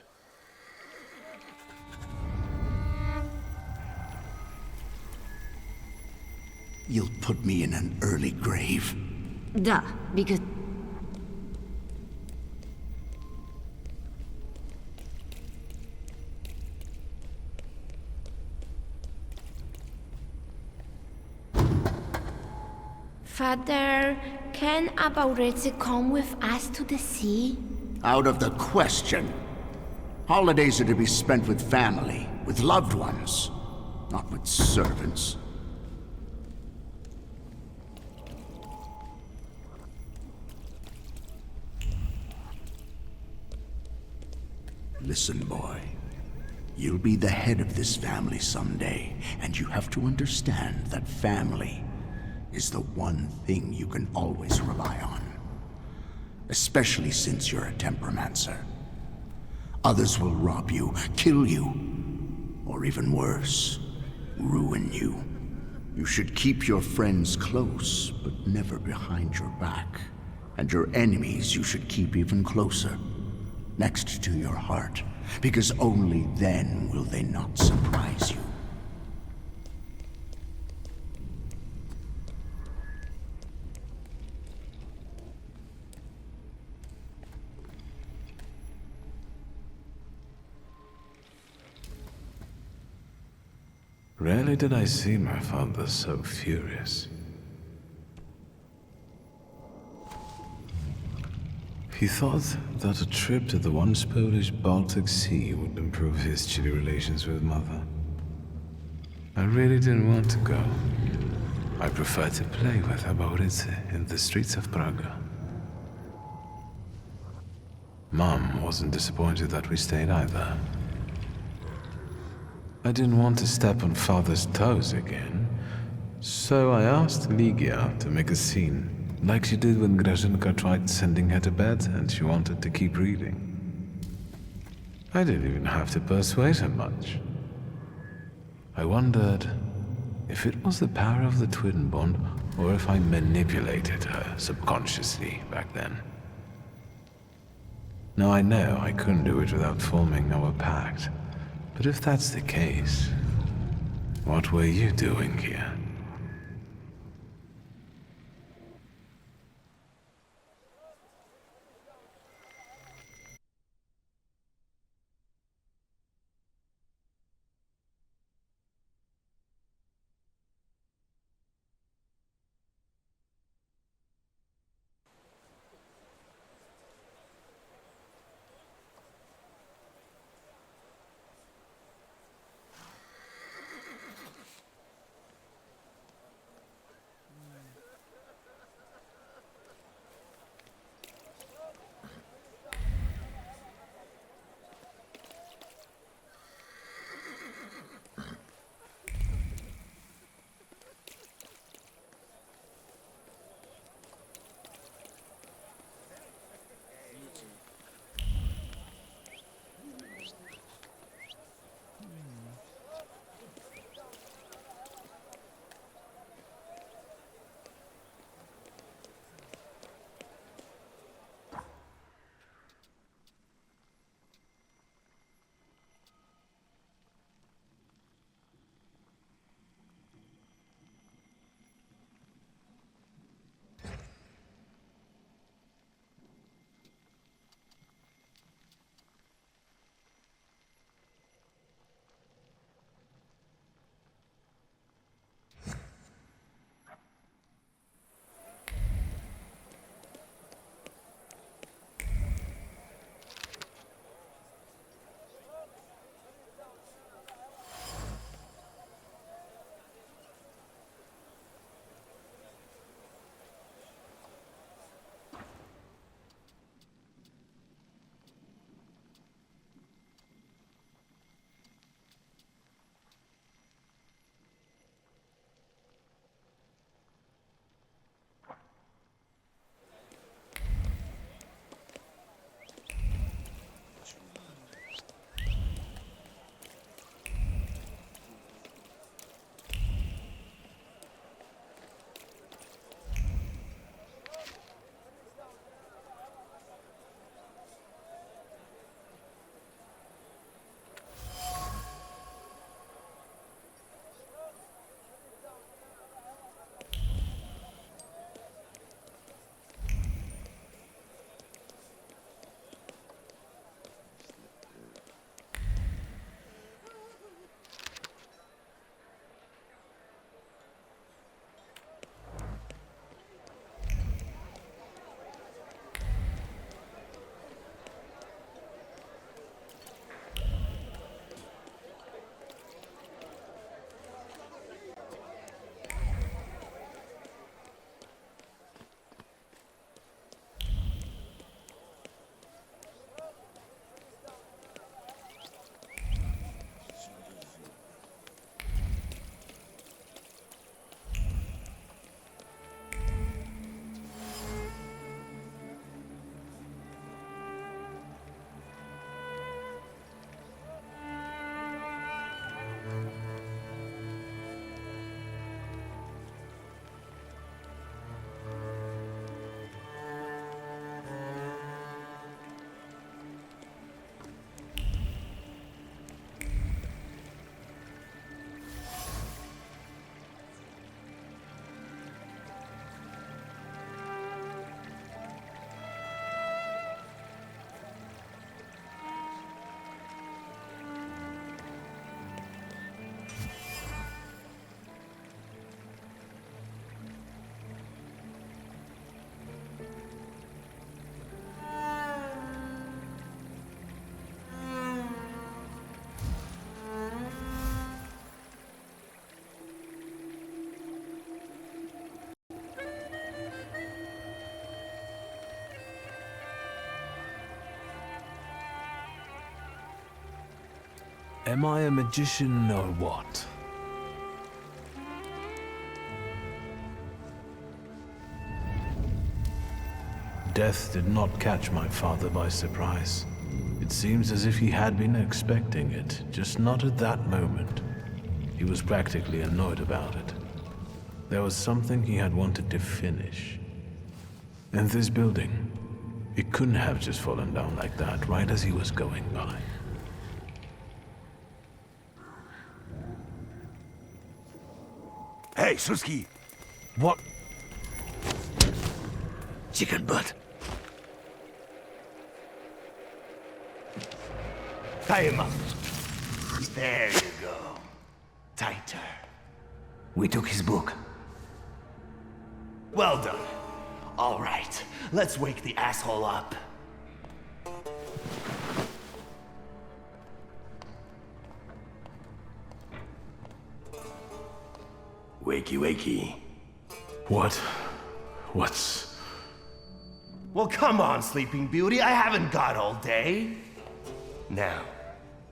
You'll put me in an early grave. Duh, because... Father, can Abauretze come with us to the sea? Out of the question. Holidays are to be spent with family, with loved ones, not with servants. Listen, boy. You'll be the head of this family someday, and you have to understand that family is the one thing you can always rely on. Especially since you're a temperamencer. Others will rob you, kill you, or even worse, ruin you. You should keep your friends close, but never behind your back. And your enemies you should keep even closer, next to your heart, because only then will they not surprise you. Rarely did I see my father so furious. He thought that a trip to the once Polish Baltic Sea would improve his chilly relations with Mother. I really didn't want to go. I preferred to play with Abauretze in the streets of Prague. Mom wasn't disappointed that we stayed either. I didn't want to step on Father's toes again, so I asked Ligia to make a scene, like she did when Grażynka tried sending her to bed and she wanted to keep reading. I didn't even have to persuade her much. I wondered if it was the power of the twin bond or if I manipulated her subconsciously back then. Now I know I couldn't do it without forming our pact. But if that's the case, what were you doing here? Am I a magician or what? Death did not catch my father by surprise. It seems as if he had been expecting it, just not at that moment. He was practically annoyed about it. There was something he had wanted to finish. And this building, it couldn't have just fallen down like that, right as he was going by. Hey, Szulski! What? Chicken butt! Tie him up. There you go. Tighter. We took his book. Well done. All right, let's wake the asshole up. Wakey, wakey. What's... Well, come on, Sleeping Beauty. I haven't got all day. Now,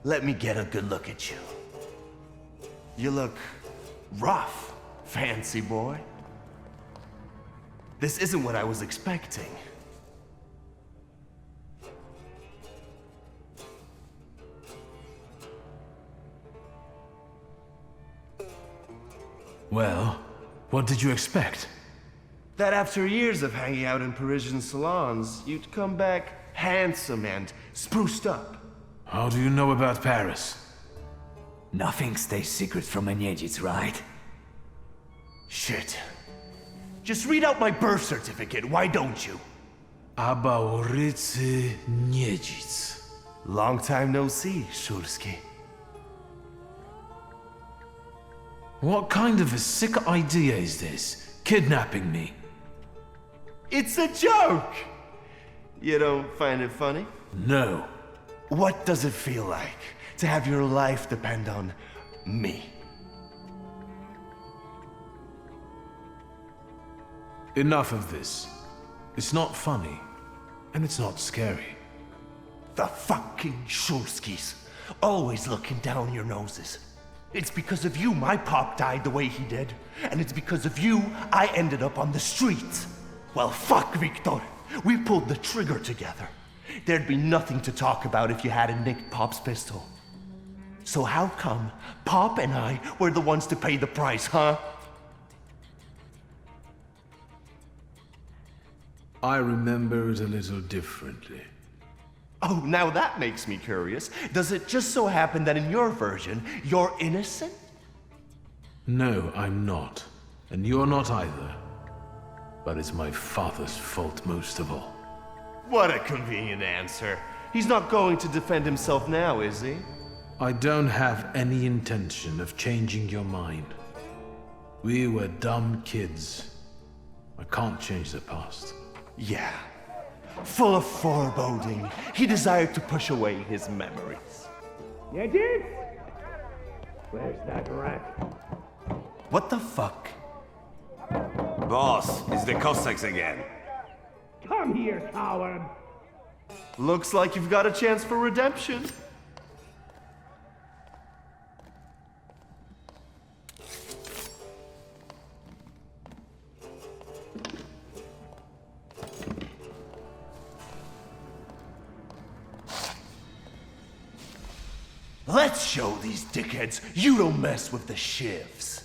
let me get a good look at you. You look rough, fancy boy. This isn't what I was expecting. Well, what did you expect? That after years of hanging out in Parisian salons, you'd come back handsome and spruced up. How do you know about Paris? Nothing stays secret from a Niedzic, right? Shit. Just read out my birth certificate, why don't you? Abauricy Niedzic. Long time no see, Szulski. What kind of a sick idea is this? Kidnapping me? It's a joke! You don't find it funny? No. What does it feel like to have your life depend on me? Enough of this. It's not funny, and it's not scary. The fucking Szulskis, always looking down your noses. It's because of you my pop died the way he did, and it's because of you I ended up on the streets. Well, fuck, Wiktor. We pulled the trigger together. There'd be nothing to talk about if you hadn't nicked Pop's pistol. So how come Pop and I were the ones to pay the price, huh? I remember it a little differently. Oh, now that makes me curious. Does it just so happen that in your version, you're innocent? No, I'm not. And you're not either. But it's my father's fault most of all. What a convenient answer. He's not going to defend himself now, is he? I don't have any intention of changing your mind. We were dumb kids. I can't change the past. Yeah. Full of foreboding, he desired to push away his memories. Niedzic? Where's that rat? What the fuck? Boss, it's the Cossacks again. Come here, coward! Looks like you've got a chance for redemption. Let's show these dickheads you don't mess with the shivs.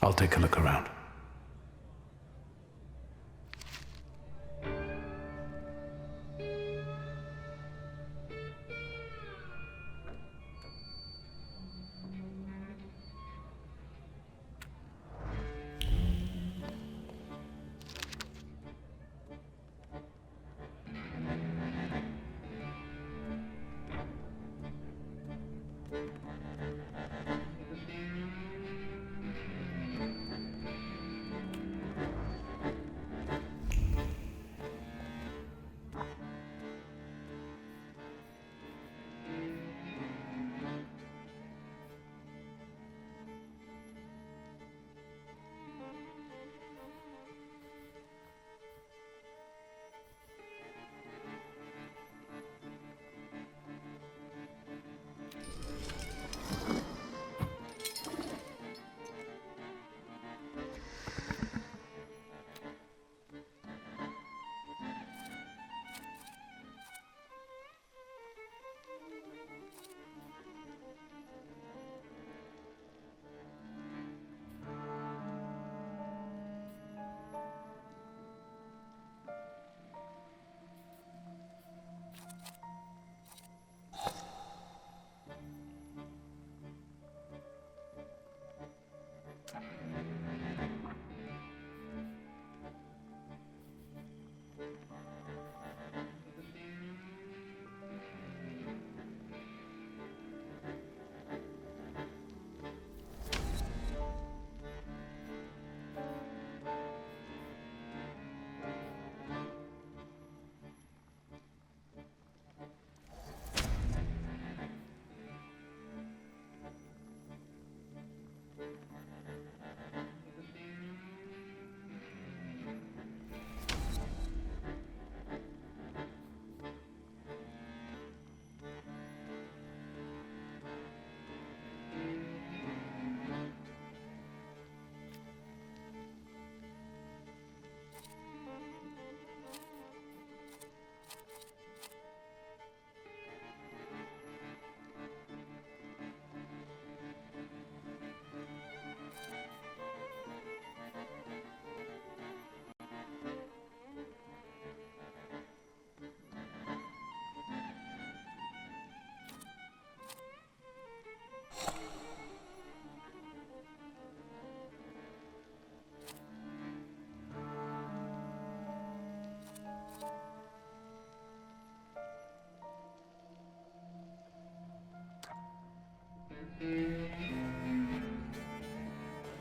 I'll take a look around.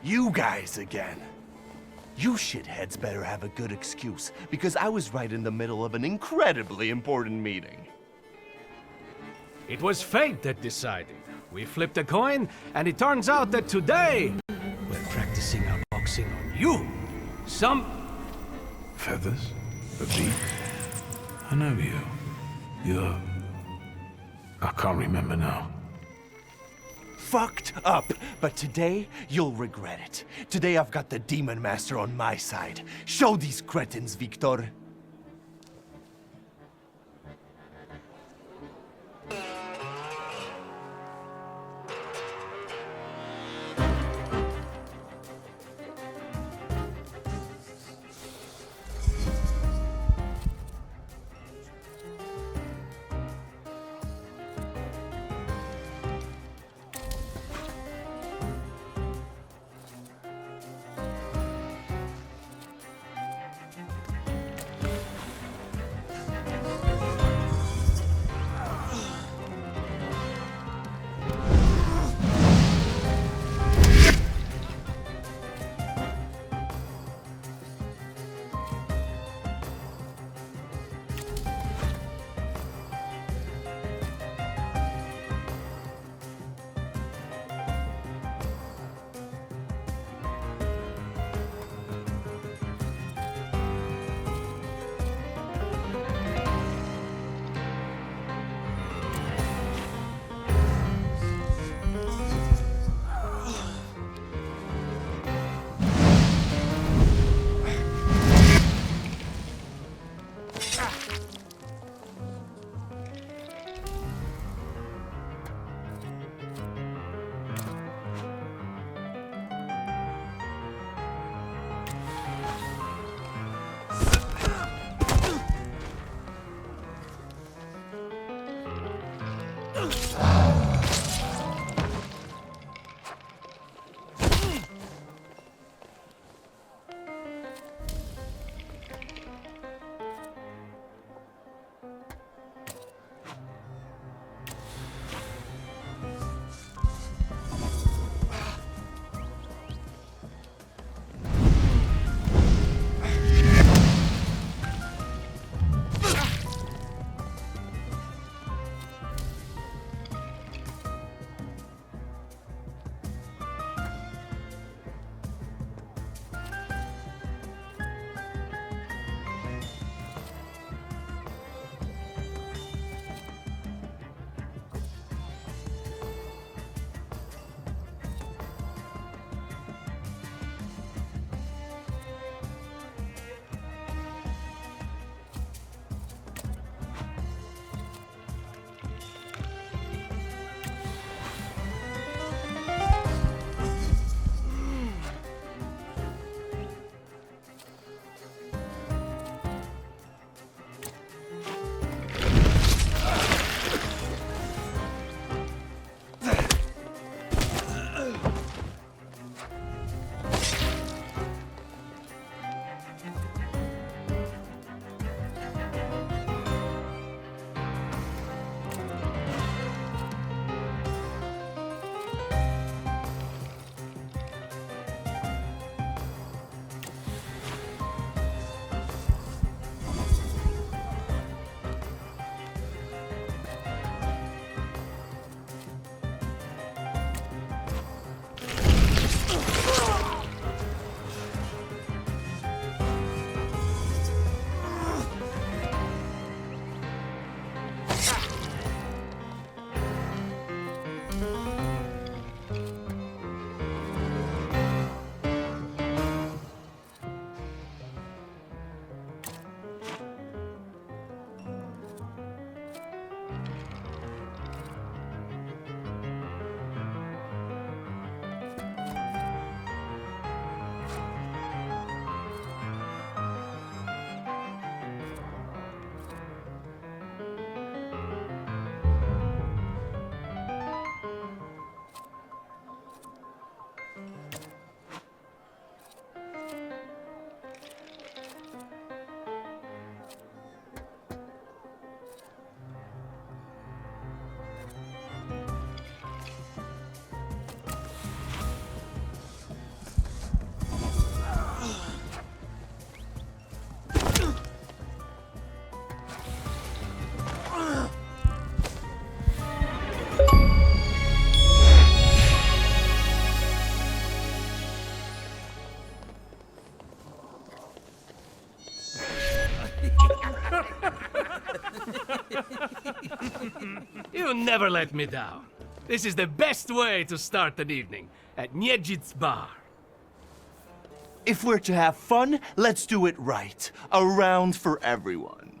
You guys again. You shitheads better have a good excuse, because I was right in the middle of an incredibly important meeting. It was fate that decided. We flipped a coin, and it turns out that today, we're practicing our boxing on you. Some... Feathers? A beak? I know you. You're... I can't remember now. Fucked up, but today you'll regret it. Today I've got the Demon Master on my side. Show these cretins, Wiktor. You never let me down. This is the best way to start an evening, at Niedzic's bar. If we're to have fun, let's do it right. A round for everyone.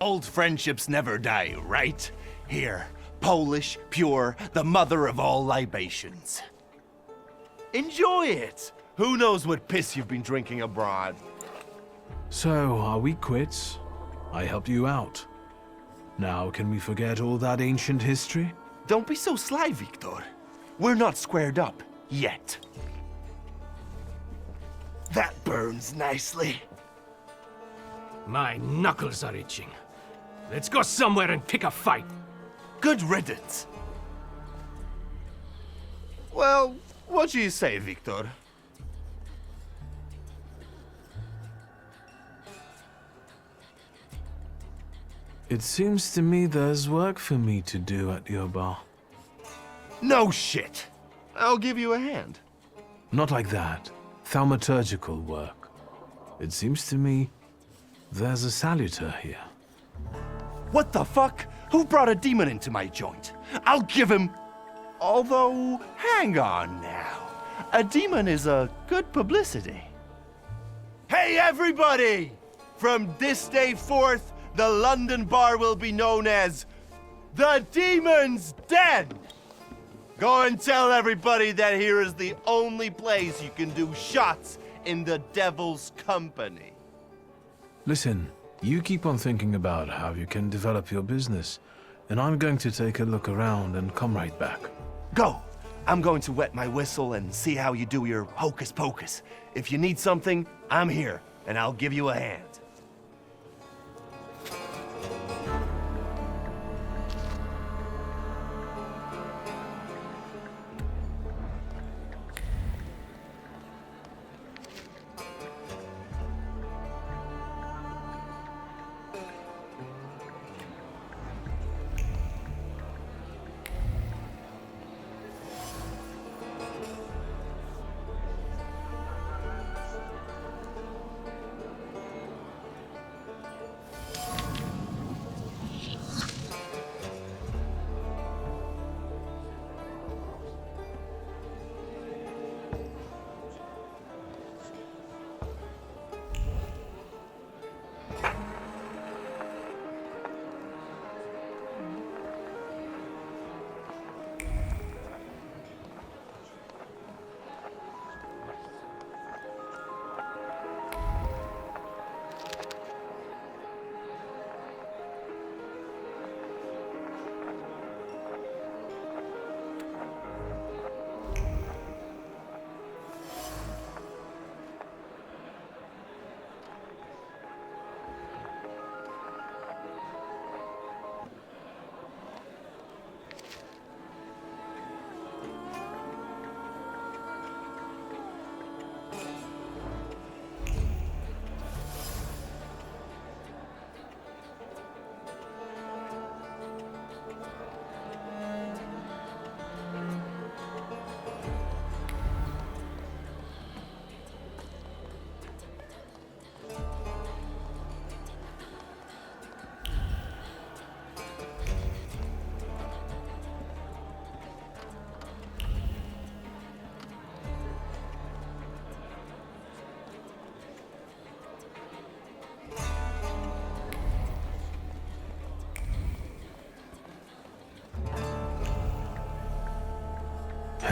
Old friendships never die, right? Here, Polish, pure, the mother of all libations. Enjoy it! Who knows what piss you've been drinking abroad? So, are we quits? I helped you out. Now, can we forget all that ancient history? Don't be so sly, Wiktor. We're not squared up, yet. That burns nicely. My knuckles are itching. Let's go somewhere and pick a fight. Good riddance. Well, what do you say, Wiktor? It seems to me there's work for me to do at your bar. No shit. I'll give you a hand. Not like that. Thaumaturgical work. It seems to me there's a salutor here. What the fuck? Who brought a demon into my joint? I'll give him... Although, hang on now. A demon is a good publicity. Hey everybody! From this day forth, the London bar will be known as the Demon's Den! Go and tell everybody that here is the only place you can do shots in the devil's company. Listen, you keep on thinking about how you can develop your business, and I'm going to take a look around and come right back. Go! I'm going to wet my whistle and see how you do your hocus pocus. If you need something, I'm here, and I'll give you a hand.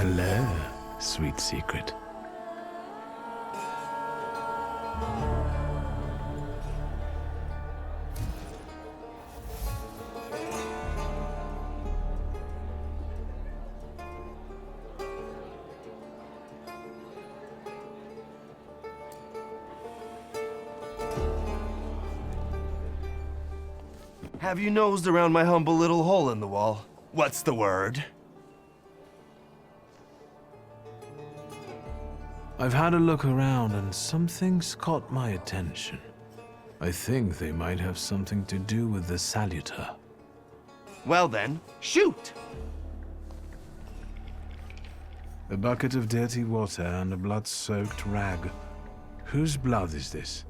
Hello, sweet secret. Have you nosed around my humble little hole in the wall? What's the word? I've had a look around and something's caught my attention. I think they might have something to do with the salutor. Well then, shoot! A bucket of dirty water and a blood-soaked rag. Whose blood is this?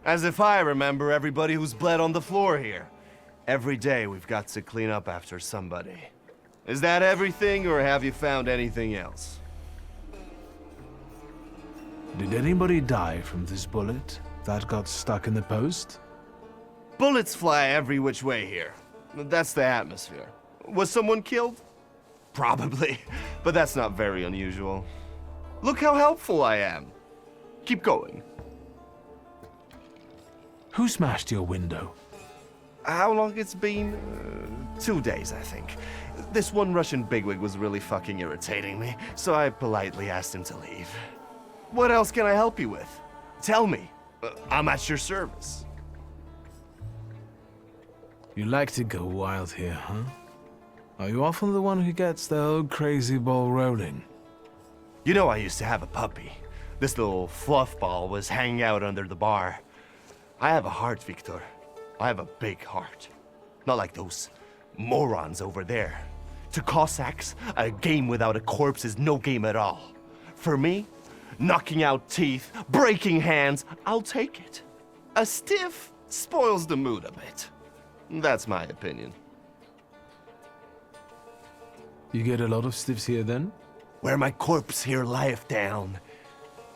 As if I remember everybody who's bled on the floor here. Every day we've got to clean up after somebody. Is that everything, or have you found anything else? Did anybody die from this bullet that got stuck in the post? Bullets fly every which way here. That's the atmosphere. Was someone killed? Probably, but that's not very unusual. Look how helpful I am. Keep going. Who smashed your window? How long it's been? 2 days, I think. This one Russian bigwig was really fucking irritating me, so I politely asked him to leave. What else can I help you with? Tell me. I'm at your service. You like to go wild here, huh? Are you often the one who gets the whole crazy ball rolling? You know I used to have a puppy. This little fluff ball was hanging out under the bar. I have a heart, Wiktor. I have a big heart. Not like those morons over there. To Cossacks, a game without a corpse is no game at all. For me, knocking out teeth, breaking hands, I'll take it. A stiff spoils the mood a bit. That's my opinion. You get a lot of stiffs here then? Where my corpse here lieth down.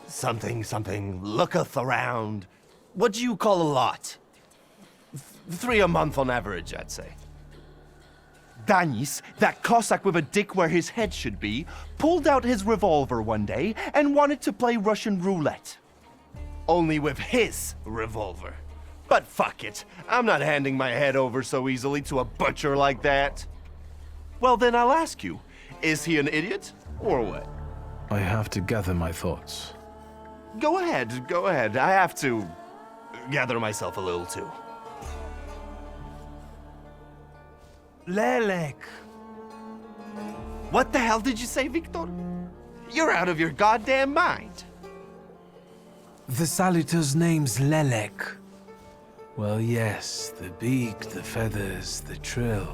Something looketh around. What do you call a lot? 3 a month on average, I'd say. Danis, that Cossack with a dick where his head should be, pulled out his revolver one day and wanted to play Russian roulette. Only with his revolver. But fuck it, I'm not handing my head over so easily to a butcher like that. Well then I'll ask you, is he an idiot, or what? I have to gather my thoughts. Go ahead. I have to gather myself a little too. Lelek! What the hell did you say, Wiktor? You're out of your goddamn mind. The salutor's name's Lelek. Well, yes, the beak, the feathers, the trill.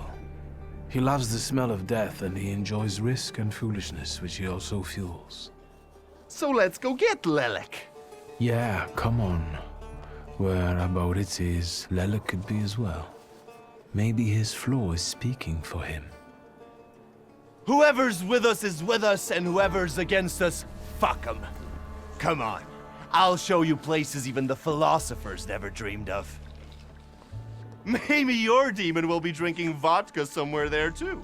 He loves the smell of death and he enjoys risk and foolishness, which he also fuels. So let's go get Lelek. Yeah, come on. Whereabout it is, Lelek could be as well. Maybe his flaw is speaking for him. Whoever's with us is with us, and whoever's against us, fuck 'em. Come on, I'll show you places even the philosophers never dreamed of. Maybe your demon will be drinking vodka somewhere there too.